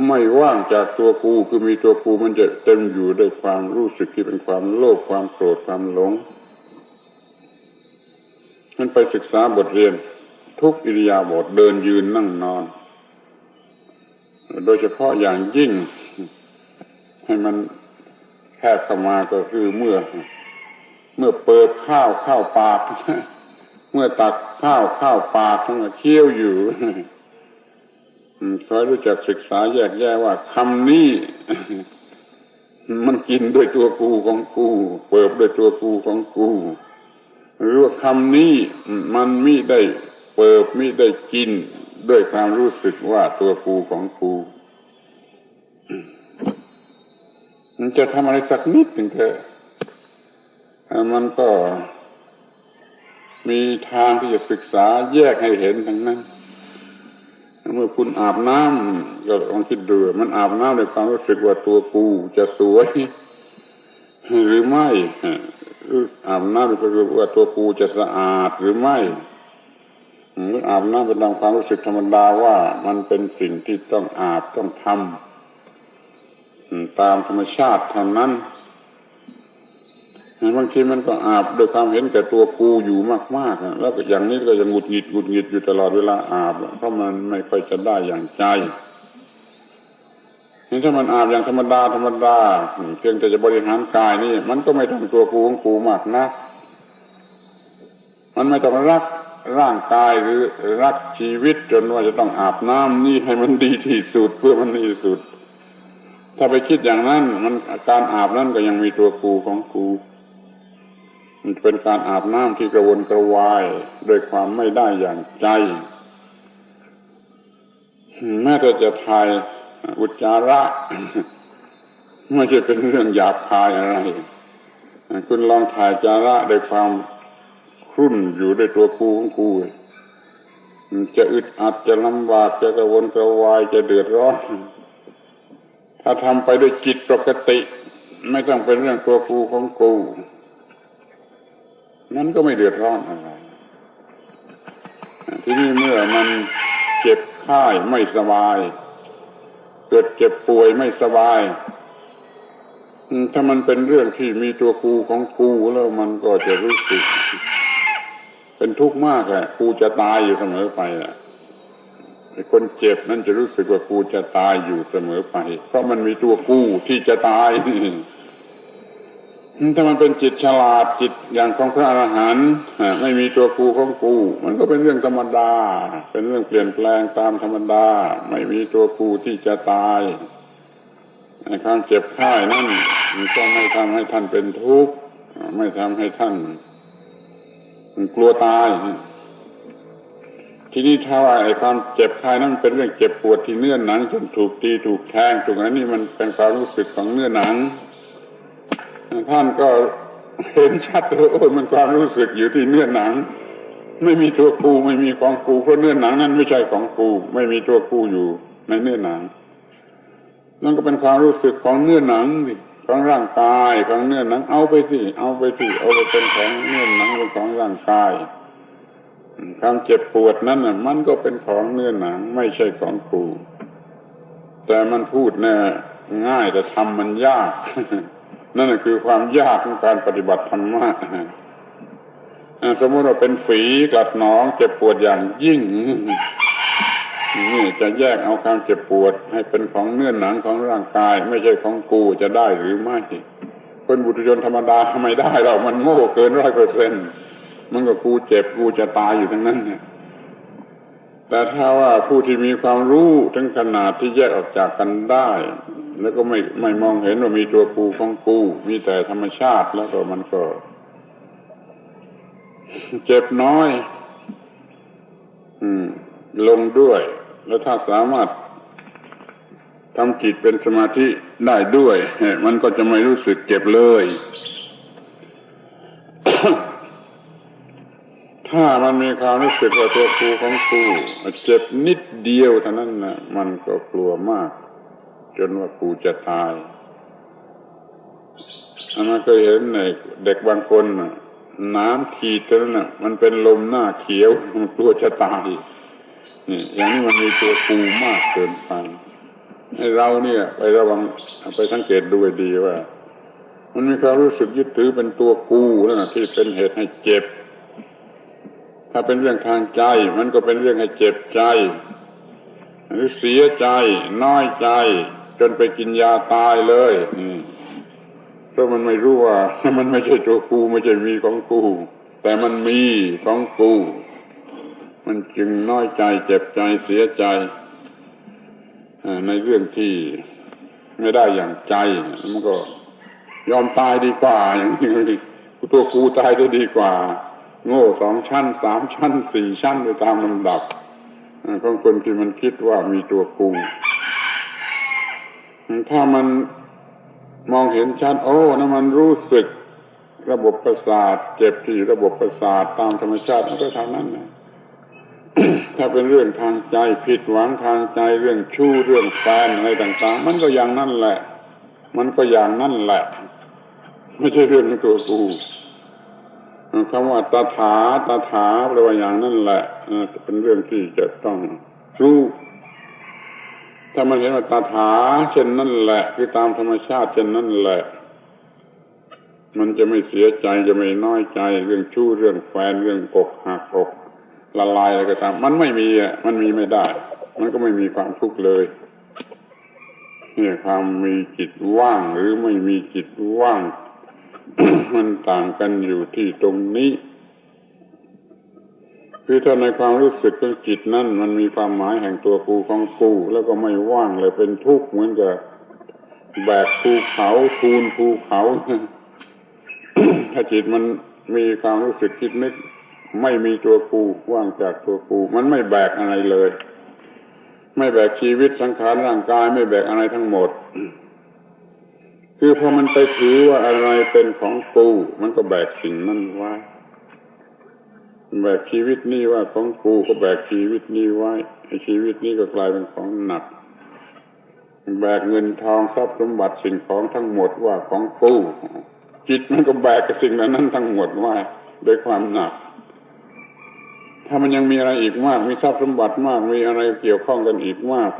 ไม่ว่างจากตัวกูคือมีตัวกูมันจะเต็มอยู่ด้วยความรู้สึกที่เป็นความโลภความโกรธความหลงมันไปศึกษาบทเรียนทุกอิริยาบถเดินยืนนั่งนอนโดยเฉพาะอย่างยิ่งให้มันแคบเข้ามาก็คือเมื่อเปิดข้าวเข้าปากเมื่อตักข้าวเข้าปากทั้งเคี้ยวอยู่คอยรู้จักศึกษาแยกแยะว่าคำนี้มันกินด้วยตัวกูของกูเปิดด้วยตัวกูของกูหรือว่าคำนี้มันมิได้เปิดมิได้กินด้วยความรู้สึกว่าตัวกูของกูมันจะทำอะไรสักนิดหนึ่งเถอะมันก็มีทางที่จะศึกษาแยกให้เห็นทั้งนั้นเมื่อคุณอาบน้ำก็ลองคิดดูมันอาบน้ำด้วยความรู้สึกว่าตัวกูจะสวยหรือไม่หรืออาบน้ำด้วยความรู้สึกว่าตัวกูจะสะอาดหรือไม่หรืออาบน้ำเป็นตามความรู้สึกธรรมดาว่ามันเป็นสิ่งที่ต้องอาบต้องทำตามธรรมชาติเท่านั้นบางทีมันก็อาบโดยความเห็นแก่ตัวกูอยู่มากๆแล้วก็อย่างนี้ก็จะหงุดหงิดอยู่ตลอดเวลาอาบเพราะมันไม่ค่อยจะได้อย่างใจนี่ถ้ามันอาบอย่างธรรมดาเพียงแต่จะบริหารกายนี่มันก็ไม่ต้องตัวกูของกูมากนักมันไม่ต้องรักร่างกายหรือรักชีวิตจนว่าจะต้องอาบน้ำนี่ให้มันดีที่สุดเพื่อมันดีที่สุดถ้าไปคิดอย่างนั้นมันการอาบนั้นก็ยังมีตัวกูของกูมันเป็นการอาบน้ำที่กระวนกระวายด้วยความไม่ได้อย่างใจแม้แต่จะถ่ายอุจจาระไม่ใช่เป็นเรื่องหยาบคายอะไรคุณลองถ่ายอุจจาระด้วยความครุ่นอยู่ด้วยตัวกูของกูจะอึดอัดจะลำบากจะกระวนกระวายจะเดือดร้อนถ้าทำไปด้วยจิตปกติไม่ต้องเป็นเรื่องตัวกูของกูนั้นก็ไม่เดือดร้อนอะไรทีนี้เมื่อมันเจ็บไข้ไม่สบายเกิดเจ็บป่วยไม่สบายถ้ามันเป็นเรื่องที่มีตัวกูของกูแล้วมันก็จะรู้สึกเป็นทุกข์มากกูจะตายอยู่เสมอไปไอ้คนเจ็บนั่นจะรู้สึกว่ากูจะตายอยู่เสมอไปเพราะมันมีตัวกูที่จะตายถ้ามันเป็นจิตฉลาดจิตอย่างของพระอรหันต์ไม่มีตัวกูของกูมันก็เป็นเรื่องธรรมดาเป็นเรื่องเปลี่ยนแปลงตามธรรมดาไม่มีตัวกูที่จะตายในความเจ็บไข้นั่นมันก็ไม่ทำให้ท่านเป็นทุกข์ไม่ทำให้ท่านกลัวตายทีนี้ถ้าว่าไอ้ความเจ็บไข้นั้นเป็นเรื่องเจ็บปวดที่เนื้อหนังจนถูกตีถูกแทงตรงนั้นนี่มันเป็นความรู้สึกของเนื้อหนังท่านก็เห็นชัดเลยโอ้ยมันความรู้สึกอยู่ที่เนื้อหนัง ไม่มีตัวกูไม่มีของกูเพราะเนื้อหนังนั้นไม่ใช่ของกูไม่มีตัวกูอยู่ในเนื้อหนังนั่นก็เป็นความรู้สึกของเนื้อหนังของร่างกายของเนื้อหนังเอาไปสิเอาไปเป็นของเนื้อหนังเป็นของร่างกายความเจ็บปวดนั้นน่ะมันก็เป็นของเนื้อหนังไม่ใช่ของกูแต่มันพูดเนี่ยง่ายแต่ทำมันยากนั่นคือความยากของการปฏิบัติธรรมะสมมติว่าเป็นฝีกัดหนองเจ็บปวดอย่างยิ่งนี่จะแยกเอาความเจ็บปวดให้เป็นของเนื้อหนังของร่างกายไม่ใช่ของกูจะได้หรือไม่คนบุตรชนธรรมดาทำไมได้เรามันโง่เกิน 100%มันก็กูเจ็บกูจะตายอยู่ทั้งนั้นเนี่ยแต่ถ้าว่าผู้ที่มีความรู้ถึงขนาดที่แยกออกจากกันได้แล้วก็ไม่มองเห็นว่ามีตัวกูของกูมีแต่ธรรมชาติแล้วก็มันก็เจ็บน้อยลงด้วยแล้วถ้าสามารถทำจิตเป็นสมาธิได้ด้วยมันก็จะไม่รู้สึกเจ็บเลย ถ้ามันมีความรู้สึกว่าตัวกูของกูเจ็บนิดเดียวเท่านั้นนะมันก็กลัวมากจนว่ากูจะตายมันเคยเห็นในเด็กบางคนน้ำขีดเท่านั้นน่ะมันเป็นลมหน้าเขียวมันกลัวจะตายนี่อย่างนี้มันมีตัวกูมากเกินไปให้เราเนี่ยไประวังไปสังเกตดูให้ดีว่ามันมีความรู้สึกยึดถือเป็นตัวกูนั่นน่ะที่เป็นเหตุให้เจ็บถ้าเป็นเรื่องทางใจมันก็เป็นเรื่องให้เจ็บใจหรือเสียใจน้อยใจจนไปกินยาตายเลยเพราะมันไม่รู้ว่ามันไม่ใช่ตัวกูไม่ใช่มีของกูแต่มันมีของกูมันจึงน้อยใจเจ็บใจเสียใจในเรื่องที่ไม่ได้อย่างใจมันก็ยอมตายดีกว่าอย่างนี้ตัวกูตายได้ดีกว่าโง่2 ชั้น3 ชั้น4 ชั้นไปตามลำดับของคนที่มันคิดว่ามีตัวกูถ้ามันมองเห็นชัดโอ้นั่นมันรู้สึกระบบประสาทเจ็บที่ระบบประสาทตามธรรมชาติมันก็เท่านั้นนะ ถ้าเป็นเรื่องทางใจผิดหวังทางใจเรื่องชู้เรื่องแฟนอะไรต่างๆมันก็อย่างนั้นแหละมันก็อย่างนั้นแหละไม่ใช่เรื่องของตัวกูคำว่าตถาแปลว่าอย่างนั้นแหละเป็นเรื่องที่จะต้องรู้ถ้ามันเห็นว่าตถาเช่นนั้นแหละคือตามธรรมชาติเช่นนั้นแหละมันจะไม่เสียใจจะไม่น้อยใจเรื่องชู้เรื่องแฟนเรื่องอกหักอกละลายอะไรก็ตามมันไม่มีมันมีไม่ได้มันก็ไม่มีความทุกข์เลยนี่ความมีจิตว่างหรือไม่มีจิตว่าง มันต่างกันอยู่ที่ตรงนี้คือถ้าในความรู้สึกของจิตนั้นมันมีความหมายแห่งตัวกูของกูแล้วก็ไม่ว่างเลยเป็นทุกข์เหมือนกับแบกภูเขาทูลภูเขา ถ้าจิตมันมีความรู้สึกคิดนึกไม่มีตัวกูว่างจากตัวกูมันไม่แบกอะไรเลยไม่แบกชีวิตสังขารร่างกายไม่แบกอะไรทั้งหมดคือพอมันไปถือว่าอะไรเป็นของกูมันก็แบกสิ่งนั้นไว้แบกชีวิตนี้ว่าของกูก็แบกชีวิตนี้ไว้ชีวิตนี้ก็กลายเป็นของหนักแบกเงินทองทรัพย์สมบัติสิ่งของทั้งหมดว่าของกูจิตมันก็แบกกับสิ่งนั้นทั้งหมดไว้ด้วยความหนักถ้ามันยังมีอะไรอีกมากมีทรัพย์สมบัติมากมีอะไรเกี่ยวข้องกันอีกมาก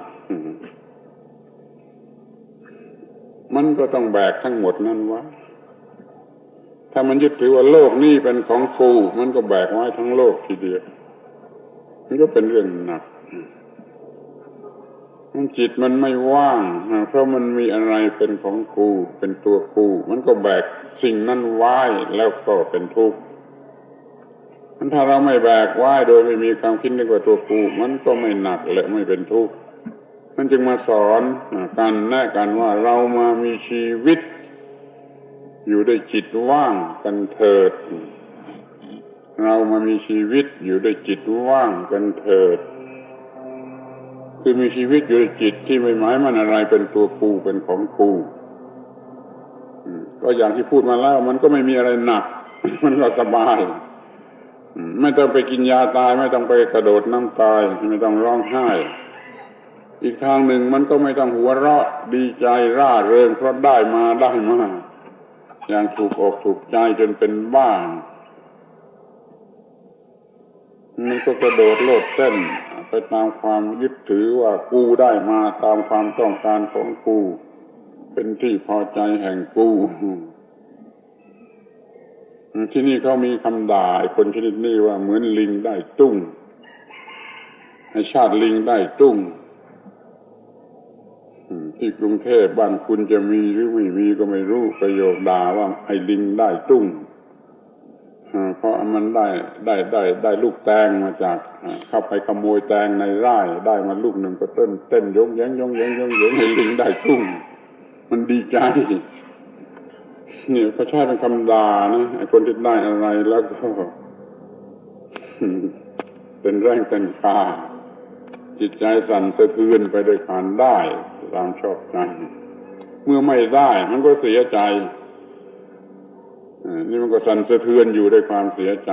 มันก็ต้องแบกทั้งหมดนั้นไว้ถ้ามันยึดถือว่าโลกนี้เป็นของกูมันก็แบกไว้ทั้งโลกทีเดียวมันก็เป็นเรื่องหนักจิตมันไม่ว่างเพราะมันมีอะไรเป็นของกูเป็นตัวกูมันก็แบกสิ่งนั้นไว้แล้วก็เป็นทุกข์ถ้าเราไม่แบกไว้โดยไม่มีความคิดนึกว่าตัวกูมันก็ไม่หนักและไม่เป็นทุกข์มันจึงมาสอนกันแนะกันว่าเรามามีชีวิตอยู่ด้วยจิตว่างกันเถิดเรามามีชีวิตอยู่ด้วยจิตว่างกันเถิดคือมีชีวิตอยู่ด้วยจิตที่ไม่หมายมันอะไรเป็นตัวกูเป็นของกูก็อย่างที่พูดมาแล้วมันก็ไม่มีอะไรหนัก มันก็สบาย ไม่ต้องไปกินยาตายไม่ต้องไปกระโดดน้ำตายไม่ต้องร้องไห้อีกทางหนึ่งมันก็ไม่ต้องหัวเราะดีใจร่าเริงเพราะได้มาอย่างถูกอกถูกใจจนเป็นบ้ามันก็กระโดดโลดเต้นไปตามความยึดถือว่ากูได้มาตามความต้องการของกูเป็นที่พอใจแห่งกูที่นี่เขามีคำด่าไอ้คนชนิดนี้ว่าเหมือนลิงได้ตุ้งให้ชาติลิงได้ตุ้งที่กรุงเทพบ้านคุณจะมีหรือไม่มีก็ไม่รู้ประโยคด่าว่าไอ้ลิงได้ตุ้งเพราะมันได้ลูกแตงมาจากเข้าไปขโมยแตงในไร่ได้มาลูกหนึ่งก็เต้นยงแยงให้ลิงได้ตุ้งมันดีใจเนี่ยเขาใช้เป็นคำด่านะไอ้คนที่ได้อะไรแล้วก็เป็นแรงเป็นคาจิตใจสั่นสะเทือนไปด้วยการได้ตามชอบใจเมื่อไม่ได้มันก็เสียใจนี่มันก็สั่นสะเทือนอยู่ด้วยความเสียใจ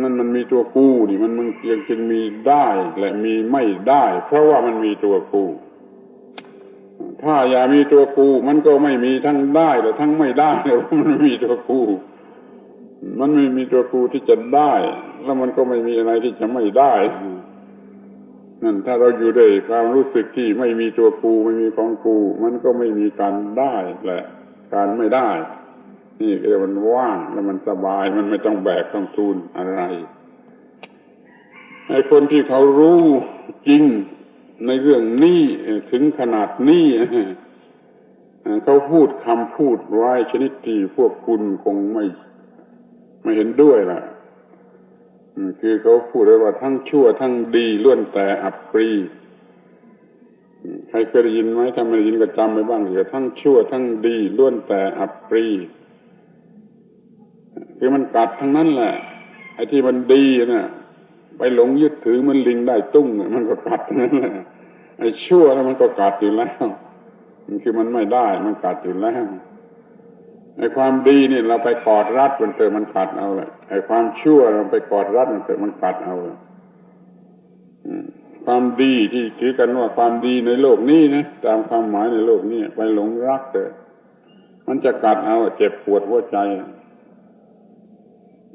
นั่นมันมีตัวกูนี่มันยังจึงมีได้และมีไม่ได้เพราะว่ามันมีตัวกูถ้าอย่ามีตัวกูมันก็ไม่มีทั้งได้และทั้งไม่ได้เลยมันมีตัวกูมันไม่มีตัวกูที่จะได้แล้วมันก็ไม่มีอะไรที่จะไม่ได้นั่นถ้าเราอยู่ด้วยความรู้สึกที่ไม่มีตัวกูไม่มีของกูมันก็ไม่มีการได้และการไม่ได้นี่เรียกว่ามันว่างแล้วมันสบายมันไม่ต้องแบกต้องทูลอะไรไอ้คนที่เขารู้จริงในเรื่องนี้ถึงขนาดนี้เขาพูดคำพูดไว้ชนิดที่พวกคุณคงไม่เห็นด้วยล่ะคือเขาพูดเลยว่าทั้งชั่วทั้งดีล้วนแต่อับปรีใครเคยได้ยินไหมถ้าไม่ได้ยินก็จำไว้บ้างเถอะทั้งชั่วทั้งดีล้วนแต่อับปรีคือมันกัดทั้งนั้นแหละไอ้ที่มันดีน่ะไปหลงยึดถือมันลิงได้ตุ้งมันก็กัดทั้งนั้นแหละไอ้ชั่วแล้วมันก็กัดอยู่แล้วมันคือมันไม่ได้มันกัดอยู่แล้วไอ้ความดีนี่เราไปกอดรัดมันเติมมันกัดเอาแหละไอ้ความชั่วเราไปกอดรัดมันเติมมันกัดเอาความดีที่ถือกันว่าความดีในโลกนี้นะตามความหมายในโลกนี้ไปหลงรักเถอะมันจะกัดเอาเจ็บปวดหัวใจ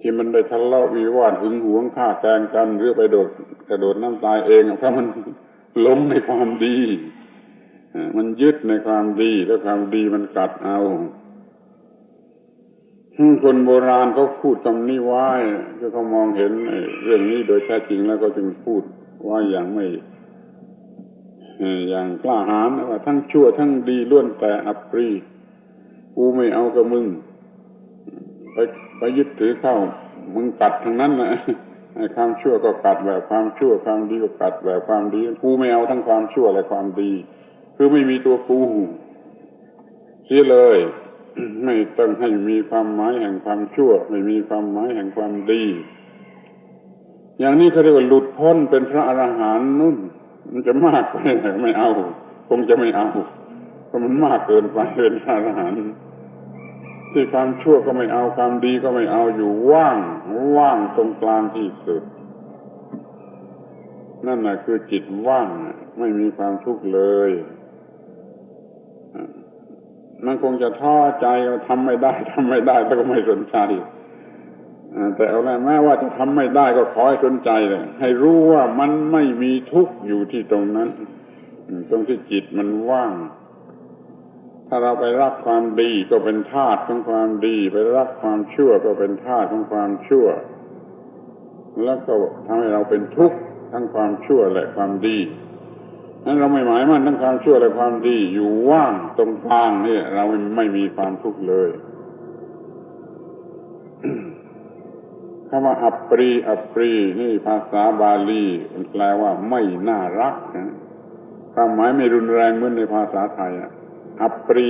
ที่มันได้ทะเลาะวิวาทหึงหวงฆ่าแกล้งกันหรือไปกระโดดน้ำตายเองเพราะมันหลงในความดีมันยึดในความดีแล้วความดีมันกัดเอาคนโบราณเขาพูดคำนี้ไว้คือเขามองเห็นเรื่องนี้โดยแท้จริงแล้วก็จึงพูดว่าอย่างไม่อย่างกล้าหาญว่าทั้งชั่วทั้งดีล้วนแต่อับปรีกูไม่เอากับมึงไปยึดถือเข้ามึงกัดทั้งนั้นนะไอ้ความชั่วก็กัดแบบความชั่วความดีก็กัดแบบความดีกูไม่เอาทั้งความชั่วและความดีคือไม่มีตัวกูเสียเลยไม่ต้องให้มีความหมายแห่งความชั่วไม่มีความหมายแห่งความดีอย่างนี้เขาเรียกว่าหลุดพ้นเป็นพระอรหันต์นู่นมันจะมากไปไม่เอาคงจะไม่เอาเพราะมันมากเกินไปเป็นพระอรหันต์ที่ความชั่วก็ไม่เอาความดีก็ไม่เอาอยู่ว่างตรงกลางที่สุดนั่นน่ะคือจิตว่างไม่มีความทุกข์เลยมันคงจะท้อใจทำไม่ได้แล้วก็ไม่สนใจแต่เอาละแม้ว่าจะทำไม่ได้ก็ขอให้สนใจเลยให้รู้ว่ามันไม่มีทุกข์อยู่ที่ตรงนั้นตรงที่จิตมันว่างถ้าเราไปรักความดีก็เป็นทาสของความดีไปรักความชั่วก็เป็นทาสของความชั่วแล้วก็ทำให้เราเป็นทุกข์ทั้งความชั่วและความดีนั้นเราไม่หมายมั่นทั้งความชั่วและความดีอยู่ว่างตรงกลางนี่เราไม่มีความทุกข์เลยคำว่าอัปปรีนี่ภาษาบาลีมันแปลว่าไม่น่ารักนะความหมายไม่รุนแรงเหมือนในภาษาไทยอัปปรี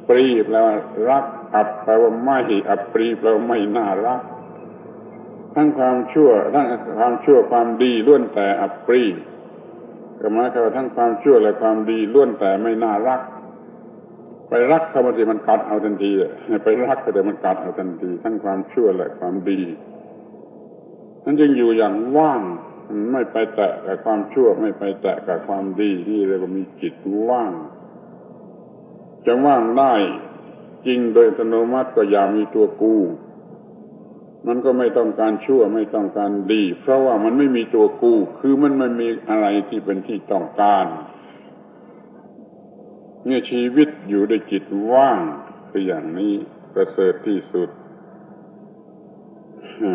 แปลว่ารักอัปแปลว่าไม่อัปปรีแปลว่าไม่น่ารักทั้งความชั่วความดีล้วนแต่อัปปรีก็หมายความว่าทั้งความชั่วและความดีล้วนแต่ไม่น่ารัก ไปรักเขาบางทีมันกัดเอาทันทีไปรักเขาแต่มันกัดเอาทันทีทั้งความชั่วและความดีนั้นจึงอยู่อย่างว่างไม่ไปแตะกับความชั่วไม่ไปแตะกับความดีนี่เรียกว่ามีจิตว่างจะว่างได้จริงโดยอัตโนมัติก็อย่ามีตัวกูมันก็ไม่ต้องการชั่วไม่ต้องการดีเพราะว่ามันไม่มีตัวกูคือมันไม่มีอะไรที่เป็นที่ต้องการเนี่ยชีวิตอยู่ด้วยจิตว่างคืออย่างนี้ประเสริฐที่สุด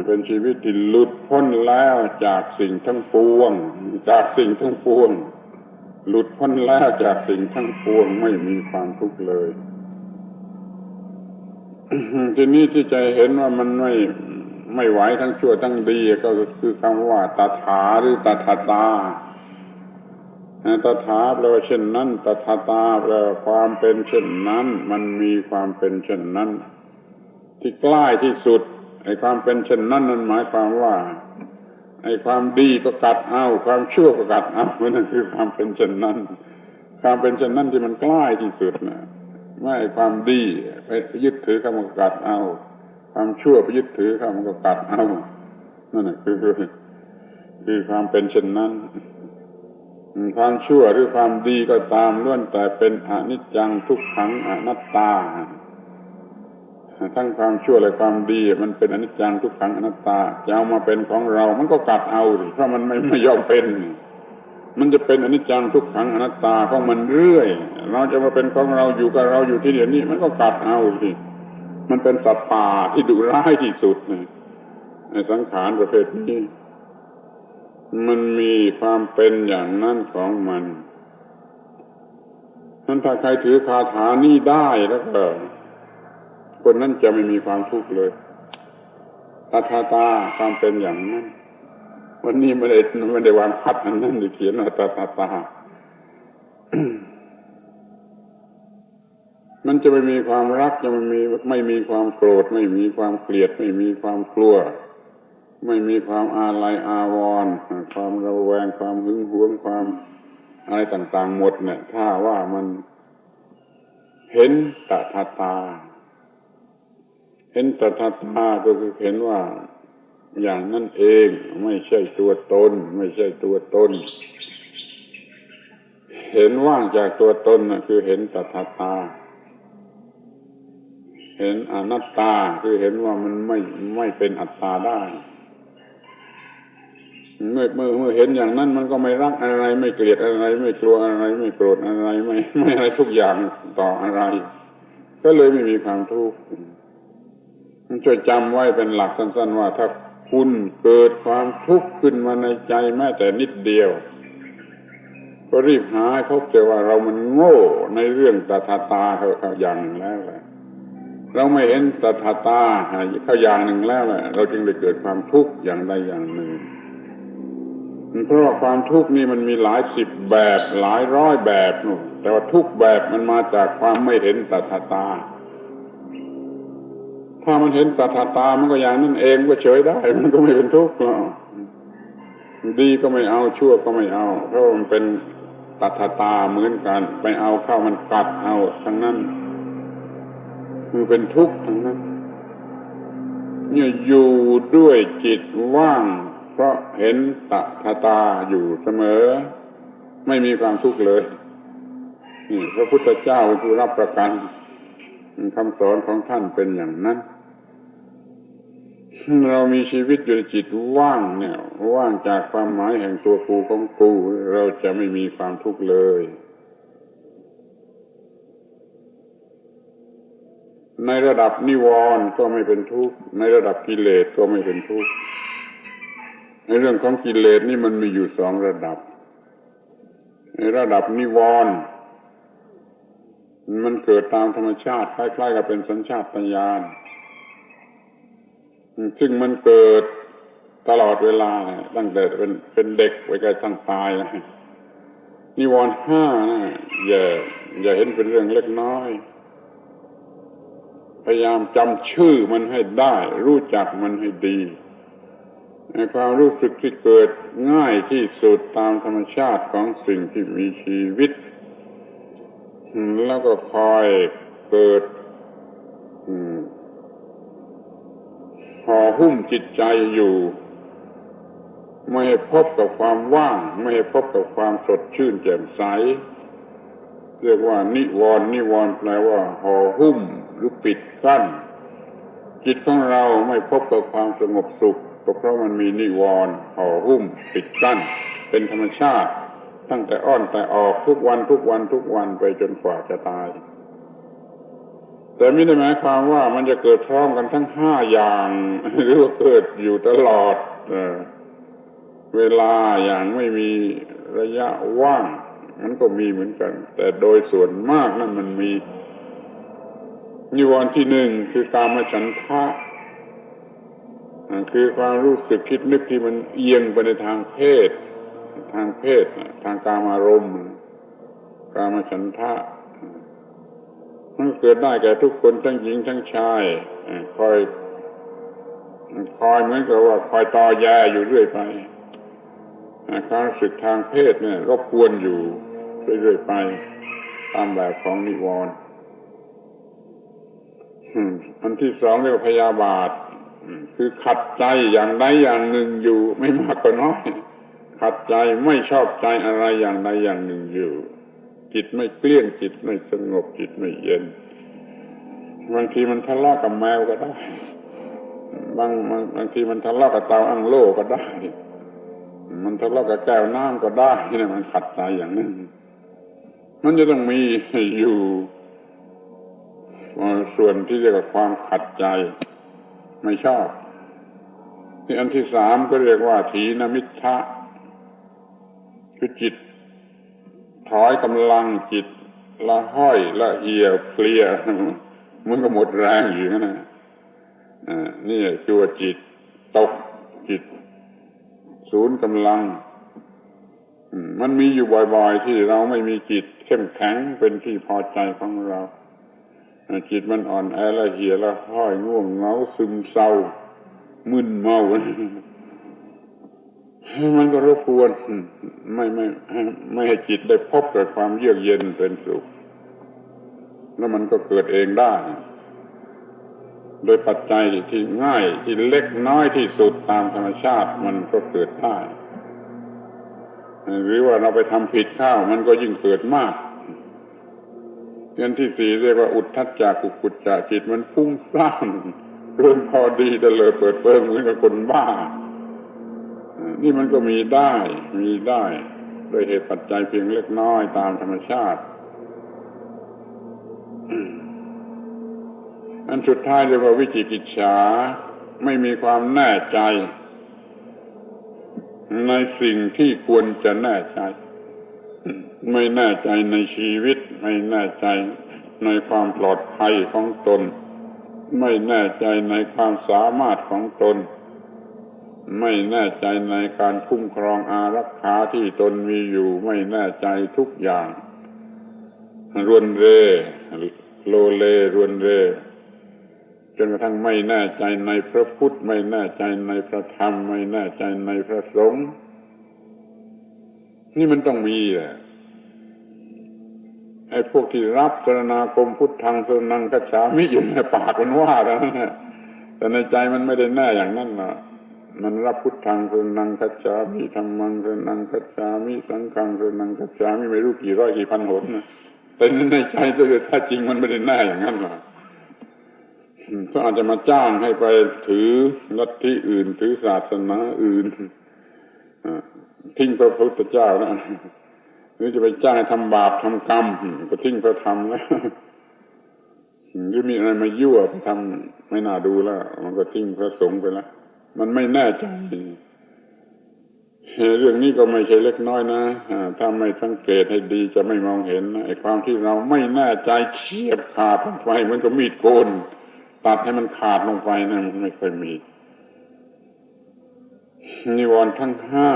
เป็นชีวิตที่หลุดพ้นแล้วจากสิ่งทั้งปวงจากสิ่งทั้งปวงหลุดพ้นแล้วจากสิ่งทั้งปวงไม่มีความทุกข์เลย ทีนี้ที่จะเห็นว่ามันไม่ไหวทั้งชั่วทั้งดีก็คือคำว่าตถาหรือตถาตาตถาแปลว่าเช่นนั้นตถาตาแปลว่าความเป็นเช่นนั้นมันมีความเป็นเช่นนั้นที่ใกล้ที่สุดไอ้ความเป็นเช่นนั้นนั่นหมายความว่าไอ้ความดีก็กัดเอาความชั่วก็กัดเอานั่นคือความเป็นเช่นนั้นความเป็นเช่นนั้นที่มันใกล้ที่สุดนะไม่ความดีไปยึดถือเข้ามันก็กัดเอาความชั่วไปยึดถือเข้ามันก็กัดเอานั่นแหละคือความเป็นเช่นนั้นความชั่วหรือความดีก็ตามล้วนแต่เป็นอนิจจังทุกขังอนัตตาทั้งความชั่วและความดีมันเป็นอนิจจังทุกขังอนัตตาจะเอามาเป็นของเรามันก็กัดเอาเพราะมันไม่ยอมเป็นมันจะเป็นอนิจจังทุกขังอนัตตาของมันเรื่อยเราจะมาเป็นของเราอยู่กับเราอยู่ที่เดียวนี้มันก็กัดเอาสิมันเป็นสัตว์ป่าที่ดุร้ายที่สุดในสังขารประเภทนี้มันมีความเป็นอย่างนั้นของมันถ้าใครถือคาถานี้ได้แล้วก็คนนั้นจะไม่มีความทุกข์เลยตถาตาความเป็นอย่างนั้นวันนี้ไม่ได้วางพัดอันนั้นหรือเขียนว่าตถาตา มันจะไม่มีความรักจะไม่มีความโกรธไม่มีความเกลียดไม่มีความกลัวไม่มีความอาลัยอาวรณ์ความระแวงความหึงหวงความอะไรต่างๆหมดเนี่ยถ้าว่ามันเห็นตถาตาเห็นตถาตาก็คือเห็นว่าอย่างนั้นเองไม่ใช่ตัวตนไม่ใช่ตัวตนเห็นว่างจากตัวตนนะคือเห็นตถาตาเห็นอนัตตาคือเห็นว่ามันไม่เป็นอัตตาได้เมื่อเห็นอย่างนั้นมันก็ไม่รักอะไรไม่เกลียดอะไรไม่กลัวอะไรไม่โกรธอะไรไม่อะไรทุกอย่างต่ออะไรก็เลยไม่มีความทุกข์ช่วยจำไว้เป็นหลักสั้นๆว่าถ้าคุณเกิดความทุกข์ขึ้นมาในใจแม้แต่นิดเดียวก็รีบหาพบเจอว่าเรามันโง่ในเรื่องตถาตาเขาอย่างหนึ่งแล้วแหละเราไม่เห็นตถาตาเขาอย่างหนึ่งแล้วแหละเราจึงได้เกิดความทุกข์อย่างใดอย่างหนึ่งเพราะว่าความทุกข์นี่มันมีหลายสิบแบบหลายร้อยแบบนู่นแต่ว่าทุกแบบมันมาจากความไม่เห็นตถาตาถ้ามันเห็นตถาตามันก็อย่างนั้นเองก็เฉยได้มันก็ไม่เป็นทุกข์หรอกดีก็ไม่เอาชั่วก็ไม่เอาเพราะมันเป็นตถาตาเหมือนกันไปเอาเข้ามันกัดเอาทั้งนั้นคือเป็นทุกข์ทั้งนั้นเนี่ยอยู่ด้วยจิตว่างเพราะเห็นตถาตาอยู่เสมอไม่มีความทุกข์เลยนี่พระพุทธเจ้าเป็นผู้รับประกันคำสอนของท่านเป็นอย่างนั้นเรามีชีวิตอยู่ในจิตว่างเนี่ยว่างจากความหมายแห่งตัวกูของกูเราจะไม่มีความทุกข์เลยในระดับนิวรณ์ก็ไม่เป็นทุกข์ในระดับกิเลสก็ไม่เป็นทุกข์ในเรื่องของกิเลสนี่มันมีอยู่สองระดับในระดับนิวรณ์มันเกิดตามธรรมชาติคล้ายๆกับเป็นสัญชาตญาณซึ่งมันเกิดตลอดเวลาตั้งแต่เป็นเด็กไปจนทั้งตายนิวรณ์ห้าอย่าเห็นเป็นเรื่องเล็กน้อยพยายามจำชื่อมันให้ได้รู้จักมันให้ดีความรู้สึกที่เกิดง่ายที่สุดตามธรรมชาติของสิ่งที่มีชีวิต แล้วก็คอยเกิดห่อหุ้มจิตใจอยู่ไม่ให้พบกับความว่างไม่ให้พบกับความสดชื่นแจ่มใสเรียกว่านิวรณ์นิวรณ์แปลว่าห่อหุ้มหรือปิดกั้นจิตของเราไม่พบกับความสงบสุขก็เพราะมันมีนิวรณ์ห่อหุ้มปิดกั้นเป็นธรรมชาติตั้งแต่อ้อนแต่ออกทุกวันทุกวันทุกวันไปจนกว่าจะตายแต่ไม่ได้หมายความว่ามันจะเกิดพร้อมกันทั้งห้าอย่างหรือว่าเกิดอยู่ตลอดเวลาอย่างไม่มีระยะว่างมันก็มีเหมือนกันแต่โดยส่วนมากนั่นมันมีนิวรณ์ที่หนึ่งคือกามฉันทะคือความรู้สึกคิดนึกที่มันเอียงไปในทางเพศทางกามารมณ์กามฉันทะมันเกิดได้แก่ทุกคนทั้งหญิงทั้งชายคอยเหมือนกับว่าคอยตอแยอยู่เรื่อยไปความรู้สึกทางเพศเนี่ยรบกวนอยู่เรื่อยๆไปตามแบบของนิวรณ์อันที่สองเรียกว่าพยาบาทคือขัดใจอย่างใดอย่างหนึ่งอยู่ไม่มากก็น้อยขัดใจไม่ชอบใจอะไรอย่างใดอย่างหนึ่งอยู่จิตไม่เกลี้ยงจิตไม่สงบจิตไม่เย็นบางทีมันทะเลาะกับแมวก็ได้บางทีมันทะเลาะกับเต่าอังโลก็ได้มันทะเลาะกับแก้วน้ำก็ได้เนี่ยมันขัดใจอย่างนั้นมันจะต้องมีอยู่ส่วนที่เรียกว่าความขัดใจไม่ชอบที่อันที่สามก็เรียกว่าถีนมิทธะคือจิตถอยกำลังจิตละห้อยละเหี่ยวเพลียมันก็หมดแรงอยู่นั่นนะนี่จัวจิตตกจิตศูนย์กำลังมันมีอยู่บ่อยๆที่เราไม่มีจิตเข้มแข็งเป็นที่พอใจของเราจิตมันอ่อนแอละเหี่ยละห้อยง่วงเหงาซึมเศร้ามึนเมามันก็รบกวนไม่ให้จิตได้พบกับความเยือกเย็นเป็นสุขแล้วมันก็เกิดเองได้โดยปัจจัยที่ง่ายที่เล็กน้อยที่สุดตามธรรมชาติมันก็เกิดได้หรือว่าเราไปทำผิดข้าวมันก็ยิ่งเกิดมากอันที่สี่เรียกว่าอุทธัจจะกุกุจจะจิตมันฟุ้งซ่านเกินพอดีแต่เลยเปิดเปิงเหมือนกับคนบ้านี่มันก็มีได้โดยเหตุปัจจัยเพียงเล็กน้อยตามธรรมชาติอันสุดท้ายเรียกว่าวิจิกิจฉาไม่มีความแน่ใจในสิ่งที่ควรจะแน่ใจไม่แน่ใจในชีวิตไม่แน่ใจในความปลอดภัยของตนไม่แน่ใจในความสามารถของตนไม่แน่ใจในการคุ้มครองอารักขาที่ตนมีอยู่ไม่แน่ใจทุกอย่างรวนเรโลเลรวนเรจนกระทั่งไม่แน่ใจในพระพุทธไม่แน่ใจในพระธรรมไม่แน่ใจในพระสงฆ์นี่มันต้องมีแหละไอ้พวกที่รับสรณาคมพุทธังสรณังคัจฉามิอยู่ในปากมันว่าแล้วนะแต่ในใจมันไม่ได้แน่อย่างนั้นนะมันรับพุทธังสรณังคัจฉามิธัมมังสรณังคัจฉามิสังฆังสรณังคัจฉามิไม่รู้กี่ร้อยกี่พันหนนะแต่ในใจโดยแท้จริงมันไม่ได้แน่อย่างนั้นหรอกเขาอาจจะมาจ้างให้ไปถือลัทธิอื่นถือศาสนาอื่นทิ้งพระพุทธเจ้านะหรือจะไปจ้างให้ทำบาปทำกรรมก็ทิ้งพระธรรมแล้วหรือมีอะไรมายั่วไปทำไม่น่าดูแล้วมันก็ทิ้งพระสงฆ์ไปแล้วมันไม่แน่ใจเรื่องนี้ก็ไม่ใช่เล็กน้อยนะถ้าไม่สังเกตให้ดีจะไม่มองเห็นไอ้ความที่เราไม่แน่ใจเฉียบขาดลงไปเหมือนกับมีดโกนตัดให้มันขาดลงไปนะมันไม่ค่อยมีนิวรณ์ทั้งห้า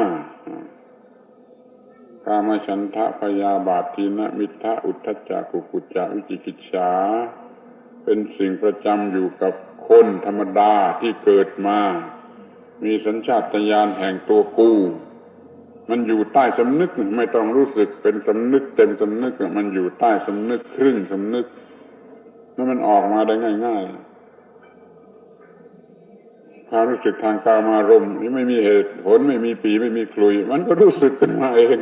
กามฉันทะพยาบาทถีนมิทธะอุทธัจจะกุกุจจะวิจิกิจฉาเป็นสิ่งประจำอยู่กับคนธรรมดาที่เกิดมามีสัญชาตญาณแห่งตัวกู มันอยู่ใต้สำนึกไม่ต้องรู้สึกเป็นสำนึกเต็มสำนึกมันอยู่ใต้สำนึกครึ่งสำนึกแล้วมันออกมาได้ง่ายๆความรู้สึกทางกามารมณ์นี่ไม่มีเหตุผลไม่มีปีไม่มีคลุยมันก็รู้สึกขึ้นมาเอง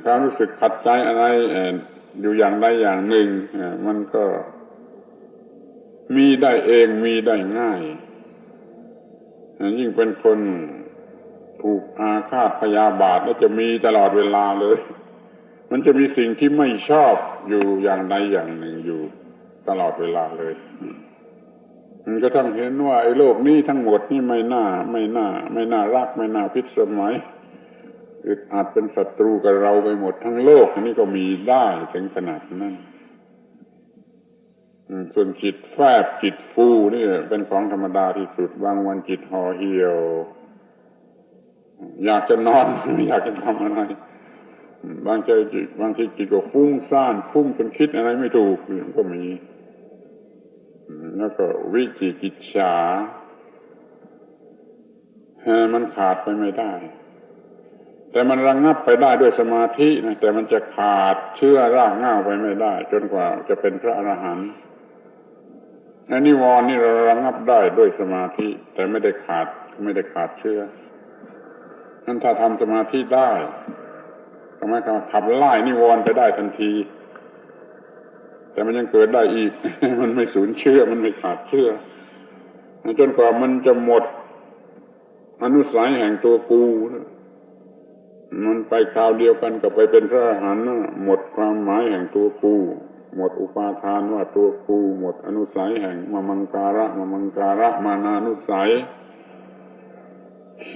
ความรู้สึกขัดใจอะไรอยู่อย่างใดอย่างหนึ่งมันก็มีได้เองมีได้ง่ายยิ่งเป็นคนถูกอาฆาตพยาบาทแล้วจะมีตลอดเวลาเลยมันจะมีสิ่งที่ไม่ชอบอยู่อย่างใดอย่างหนึ่งอยู่ตลอดเวลาเลยมันก็ต้องเห็นว่าไอ้โลกนี้ทั้งหมดนี่ไม่น่ารักไม่น่าพิสมัยอึดอัดเป็นศัตรูกับเราไปหมดทั้งโลกนี่ก็มีได้ถึงขนาดนั้นส่วนจิตแฟบจิตฟูนี่เป็นของธรรมดาที่สุดบางวันจิตห่อเหี่ยวอยากจะนอนไม่อยากจะทำอะไรบางทีจิตก็ฟุ้งซ่านฟุ้งจนคิดอะไรไม่ถูกก็มีแล้วก็วิจิกิจฉามันขาดไปไม่ได้แต่มันระงับไปได้ด้วยสมาธินะแต่มันจะขาดเชื้อรากเหง้าไปไม่ได้จนกว่าจะเป็นพระอรหันต์นิวรณ์นี่เราระงับได้ด้วยสมาธิแต่ไม่ได้ขาดเชื้อนั้นถ้าทำสมาธิได้ก็หมายความขับไล่นิวรณ์ไปได้ทันทีแต่มันยังเกิดได้อีก มันไม่สูญเชื้อมันไม่ขาดเชื้อจนกว่ามันจะหมดอนุสัยแห่งตัวกูมันไปคราวเดียวกันกับไปเป็นพระอรหันต์หมดความหมายแห่งตัวกูหมดอุปาทานว่าตัวกูหมดอนุสัยแห่งมมังการะมานานุสัย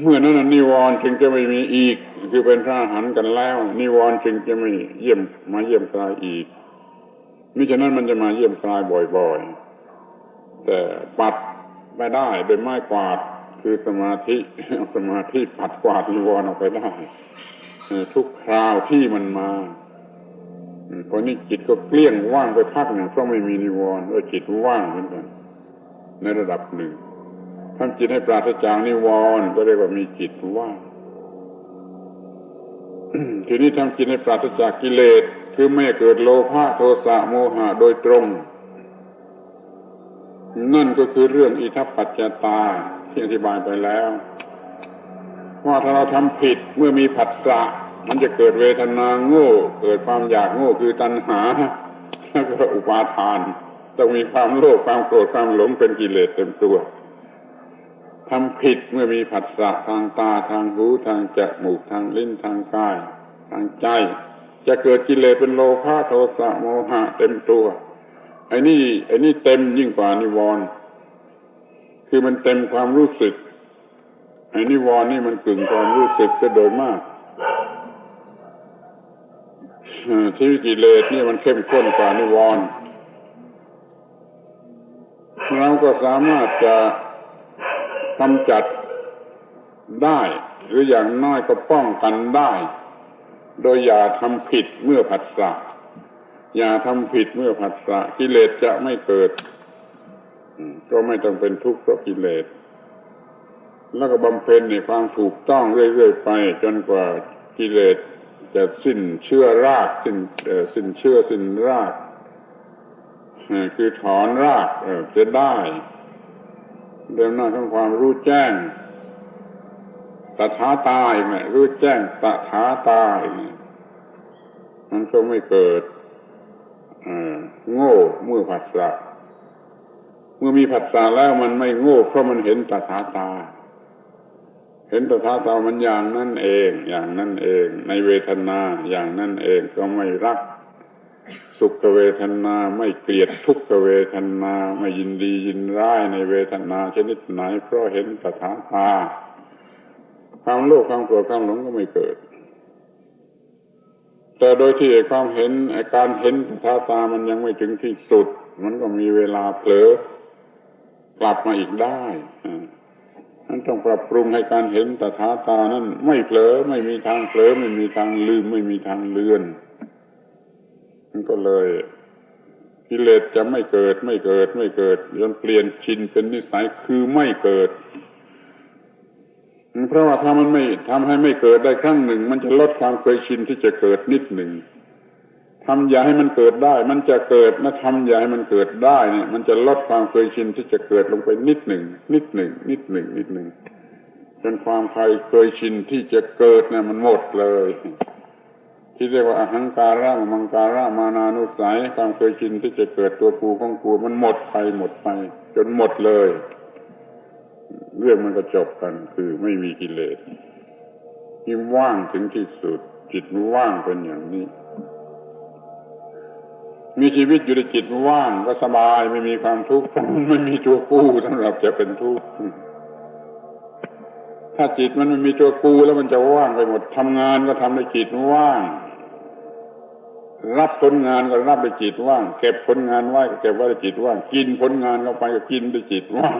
เมื่อนั้นนิวรณ์จึงจะไม่มีอีกคือเป็นพระอรหันต์กันแล้วนิวรณ์จึงจะไม่มาเยี่ยมกายอีกมิฉะนั้นมันจะมาเยี่ยมกายบ่อยๆแต่ปัดไม่ได้โดยไม้กวาดคือสมาธิปัดกวาดนิวรณ์ออกไปได้ทุกคราวที่มันมาพอนี้จิตก็เกลี้ยงว่างไปพักหนึ่งเพราะไม่มีนิวรณ์แล้วจิตว่างเหมือนกันในระดับหนึ่งทำจิตให้ปราศจากนิวรณ์ก็เรียกว่ามีจิตว่าง ทีนี้ทำจิตให้ปราศจากกิเลสคือไม่เกิดโลภะโทสะโมหะโดยตรงนั่นก็คือเรื่องอิทัปปัจจตาที่อธิบายไปแล้วว่าถ้าเราทำผิดเมื่อมีผัสสะมันจะเกิดเวทนาโง่เกิดความอยากโง่คือตัณหาแล้วก็อุปาทานต้องมีความโลภความโกรธความหลงเป็นกิเลสเต็มตัวทำผิดเมื่อมีผัสสะทางตาทางหูทางจมูกทางลิ้นทางกายทางใจจะเกิดกิเลสเป็นโลภะโทสะโมหะเต็มตัวไอ้นี่เต็มยิ่งกว่านิวรณ์คือมันเต็มความรู้สึกไอ้นิวรณ์นี่มันกึ่งความรู้สึกจะโดยมากที่กิเลสนี่มันเข้มข้นกว่านิวรณ์เราก็สามารถจะกำจัดได้หรืออย่างน้อยก็ป้องกันได้โดยอย่าทำผิดเมื่อผัสสะอย่าทำผิดเมื่อผัสสะกิเลสจะไม่เกิดก็ไม่ต้องเป็นทุกข์เพราะกิเลสแล้วก็บำเพ็ญในความถูกต้องเรื่อยๆไปจนกว่ากิเลสจะสิ้นเชื้อรากสิ้นเชื้อสิ้นรากคือถอนรากจะได้เดิมหน้าของความรู้แจ้งตถาตาอีกไหมรู้แจ้งตถาตาอีกมันก็ไม่เกิดโง่เมื่อผัสสะเมื่อมีผัสสะแล้วมันไม่โง่เพราะมันเห็นตถาตาเห็นตถาตามันอย่างนั้นเองในเวทนาอย่างนั้นเองก็ไม่รักสุขเวทนาไม่เกลียดทุกขเวทนาไม่ยินดียินร้ายในเวทนาชนิดไหนเพราะเห็นตถาตาความโลภความโกรธความหลงก็ไม่เกิดแต่โดยที่ความเห็นการเห็นตถาตามันยังไม่ถึงที่สุดมันก็มีเวลาเผลอกลับมาอีกได้นั่นต้องปรับปรุงให้การเห็นตถาตานั้นไม่เผลอไม่มีทางเผลอไม่มีทางลืมไม่มีทางเลือนมันก็เลยกิเลสจะไม่เกิดจนเปลี่ยนชินเป็นนิสัยคือไม่เกิด เพราะว่าถ้ามันไม่ทำให้ไม่เกิดได้ครั้งหนึ่งมันจะลดความเคยชินที่จะเกิดนิดหนึ่งทำอย่าให้มันเกิดได้มันจะเกิดนะทำอย่าให้มันเกิดได้เนี่ยมันจะลดความเคยชินที่จะเกิดลงไปนิดหนึ่งจนความเคยชินที่จะเกิดเนี่ยมันหมดเลยที่เรียกว่าอหังการะมังการะมานานุสัยความเคยชินที่จะเกิดตัวกูของกูมันหมดไปจนหมดเลยเรื่องมันก็จบกันคือไม่มีกิเลสที่ว่างถึงที่สุดจิตว่างเป็นอย่างนี้มีชีวิตอยู่ในจิตว่างก็สบายไม่มีความทุกข์เพราะมันไม่มีตัวกู้สำหรับจะเป็นทุกข์ถ้าจิตมันไม่มีตัวกู้แล้วมันจะว่างไปหมดทำงานก็ทำในจิตว่างรับผลงานก็รับในจิตว่างเก็บผลงานไว้ก็เก็บไว้ในจิตว่างกินผลงานเข้าไปก็กินในจิตว่าง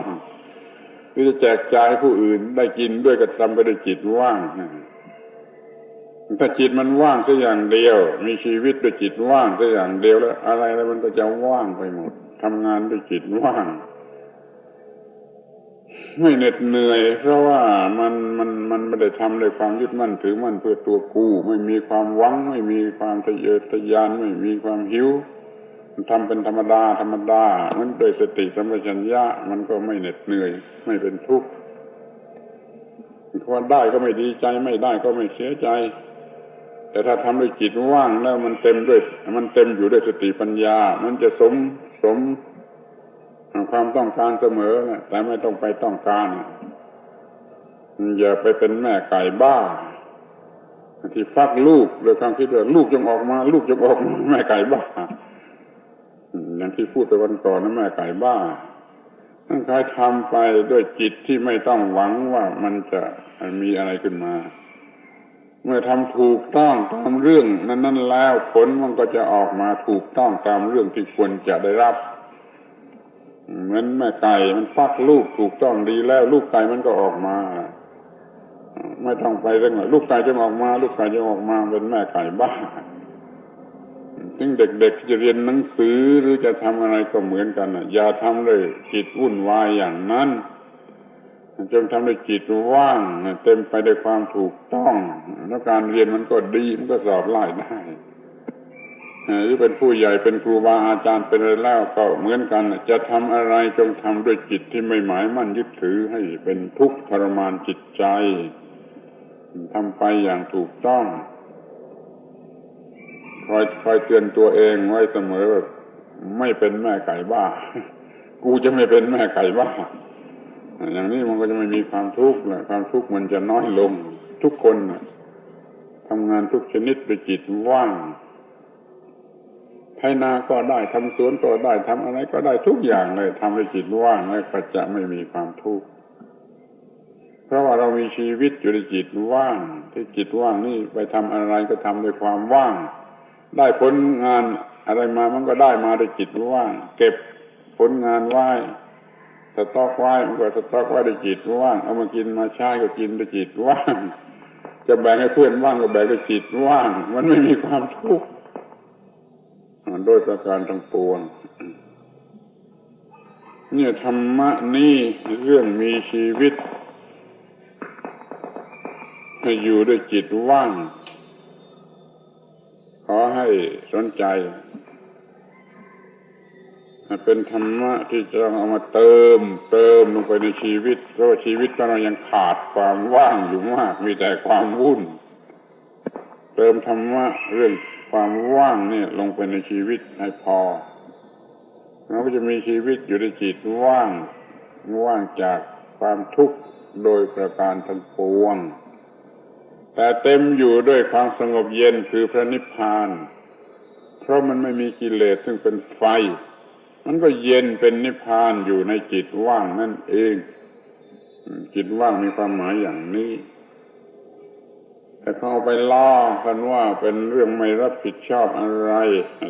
หรือจะแจกจ่ายให้ผู้อื่นได้กินด้วยก็ทำไปในจิตว่างถ้าจิตมันว่างสักอย่างเดียวมีชีวิตด้วยจิตว่างสักอย่างเดียวแล้วอะไรมันก็จะว่างไปหมดทำงานด้วยจิตว่างไม่เหน็ดเหนื่อยเพราะว่ามันไม่ได้ทำด้วยความยึดมั่นถือมั่นเพื่อตัวกูไม่มีความหวังไม่มีความทะเยอทะยานไม่มีความหิวทำเป็นธรรมดามันโดยสติสัมปชัญญะมันก็ไม่เหน็ดเหนื่อยไม่เป็นทุกข์พอได้ก็ไม่ดีใจไม่ได้ก็ไม่เสียใจแต่ถ้าทำด้วยจิตว่างแล้วมันเต็มอยู่ด้วยสติปัญญามันจะสมความต้องการเสมอแต่ไม่ต้องไปต้องการอย่าไปเป็นแม่ไก่บ้าที่ฟักลูกโดยความคิดว่าลูกจงออกมาแม่ไก่บ้าอย่างที่พูดไปวันก่อนนะแม่ไก่บ้าต้องใช้ทำไปด้วยจิตที่ไม่ต้องหวังว่ามันจะมีอะไรขึ้นมาเมื่อทำถูกต้องตามเรื่องนั้นแล้วผลมันก็จะออกมาถูกต้องตามเรื่องที่ควรจะได้รับเหมือนแม่ไก่มันฟักลูกถูกต้องดีแล้วลูกไก่มันก็ออกมาไม่ต้องไปเรื่องว่าลูกไก่จะออกมาเป็นแม่ไก่บ้าถึงเด็กๆจะเรียนหนังสือหรือจะทำอะไรก็เหมือนกันอย่าทำเลยจิตวุ่นวายอย่างนั้นจงทำด้วยจิตว่างเต็มไปด้วยความถูกต้องแล้วการเรียนมันก็ดีมันก็สอบไล่ได้หรือเป็นผู้ใหญ่เป็นครูบาอาจารย์เป็นอะไรแล้วก็เหมือนกันจะทำอะไรจงทำด้วยจิตที่ไม่หมายมั่นยึดถือให้เป็นทุกข์ทรมานจิตใจทำไปอย่างถูกต้องคอยเตือนตัวเองไว้เสมอว่าไม่เป็นแม่ไก่บ้ากูจะไม่เป็นแม่ไก่บ้าอย่างนี้มันก็จะไม่มีความทุกข์เลยความทุกข์มันจะน้อยลงทุกคนทำงานทุกชนิดด้วยจิตว่างไถนาก็ได้ทำสวนก็ได้ทำอะไรก็ได้ทุกอย่างเลยทำด้วยจิตว่างแล้วก็จะไม่มีความทุกข์เพราะว่าเรามีชีวิตอยู่ในจิตว่างที่จิตว่างนี่ไปทำอะไรก็ทำด้วยความว่างได้ผลงานอะไรมามันก็ได้มาด้วยจิตว่างเก็บผลงานไว้สต๊อกไว้มันก็สต๊อกไว้ด้วยจิตว่างเอามากินมาใช้ก็กินด้วยจิตว่างจะแบ่งให้เพื่อนว่างก็แบ่งด้วยจิตว่างมันไม่มีความทุกข์โดยประการทั้งปวงเนี่ยธรรมะนี่เรื่องมีชีวิตให้อยู่ด้วยจิตว่างขอให้สนใจเป็นธรรมะที่จะเอามาเติมลงไปในชีวิตเพราะชีวิตเรายังขาดความว่างอยู่มากมีแต่ความวุ่นเติมธรรมะเรื่องความว่างเนี่ยลงไปในชีวิตให้พอเราก็จะมีชีวิตอยู่ในจิตว่างจากความทุกข์โดยประการทั้งปวงแต่เต็มอยู่ด้วยความสงบเย็นคือพระนิพพานเพราะมันไม่มีกิเลสซึ่งเป็นไฟมันก็เย็นเป็นนิพพานอยู่ในจิตว่างนั่นเองจิตว่างมีความหมายอย่างนี้แต่เขาเอาไปล้อกันว่าเป็นเรื่องไม่รับผิดชอบอะไร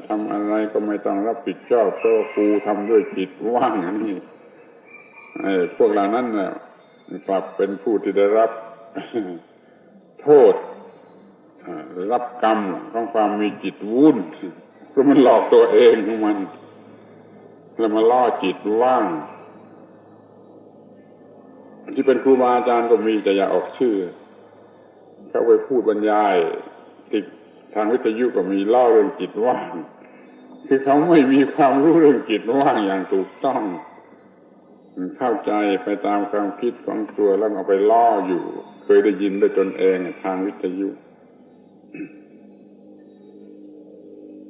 ทำอะไรก็ไม่ต้องรับผิดชอบเพราะกูทำด้วยจิตว่างอย่างนี้พวกเหล่านั้นน่ะกลับเป็นผู้ที่ได้รับโทษรับกรรมของความมีจิตวุ่นเพราะมันหลอกตัวเองของมันแล้วมาล่อจิตว่าง ที่เป็นครูบาอาจารย์ก็มีแต่อย่าออกชื่อเขาไปพูดบรรยายติดทางวิทยุก็มีเล่าเรื่องจิตว่างคือเขาไม่มีความรู้เรื่องจิตว่างอย่างถูกต้องเข้าใจไปตามความคิดของตัวแล้วเอาไปล่ออยู่เคยได้ยินด้วยตนเองทางวิทยุ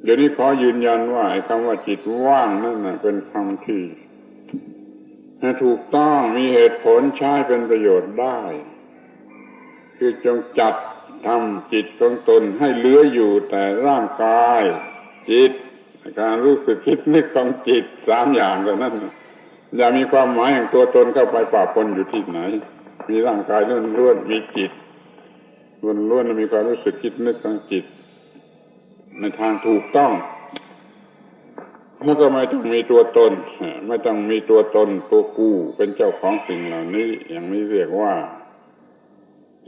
เดี๋ยวนี้ขอยืนยันว่าไอ้คำว่าจิตว่างนั่นน่ะเป็นคำที่ถูกต้องมีเหตุผลใช้เป็นประโยชน์ได้คือจงจัดทำจิตของตนให้เหลืออยู่แต่ร่างกายจิตการรู้สึกคิดนึกของจิต3อย่างเท่านั้นอย่ามีความหมายแห่งตัวตนเข้าไปปะปนอยู่ที่ไหนมีร่างกายล้วนๆมีจิตล้วนๆมีความรู้สึกคิดนึกของจิตในทางถูกต้องแล้วก็ไม่ต้องมีตัวตนไม่ต้องมีตัวตนตัวกูเป็นเจ้าของสิ่งเหล่านี้อย่างนี้เรียกว่า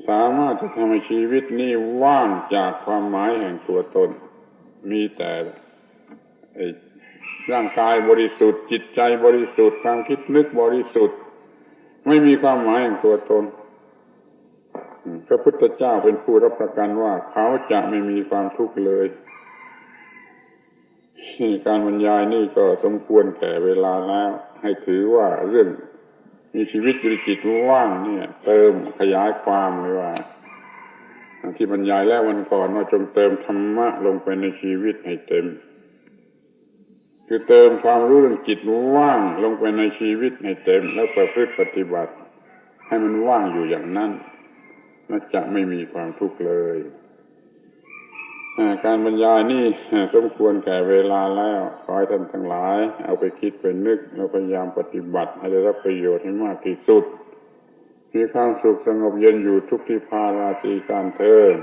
สามารถจะทำให้ชีวิตนี้ว่างจากความหมายแห่งตัวตนมีแต่ร่างกายบริสุทธิ์จิตใจบริสุทธิ์ความคิดนึกบริสุทธิ์ไม่มีความหมายแห่งตัวตนพระพุทธเจ้าเป็นผู้รับประกันว่าเขาจะไม่มีความทุกข์เลยการบรรยายนี่ก็สมควรแก่เวลาแล้วให้ถือว่าเรื่องมีชีวิตอยู่ในจิตว่างเนี่ยเติมขยายความเลยว่าที่บรรยายแล้ววันก่อนว่าจงเติมธรรมะลงไปในชีวิตให้เต็มคือเติมความรู้เรื่องจิตว่างลงไปในชีวิตให้เต็มแล้วประพฤติปฏิบัติให้มันว่างอยู่อย่างนั้นน่าจะไม่มีความทุกข์เลยการบรรยายนี่สมควรแก่เวลาแล้วขอให้ท่านทั้งหลายเอาไปคิดไปนึกแล้วพยายามปฏิบัติให้ได้รับประโยชน์ให้มากที่สุดมีความสุขสงบเย็นอยู่ทุกที่พาราตรีการเทอญ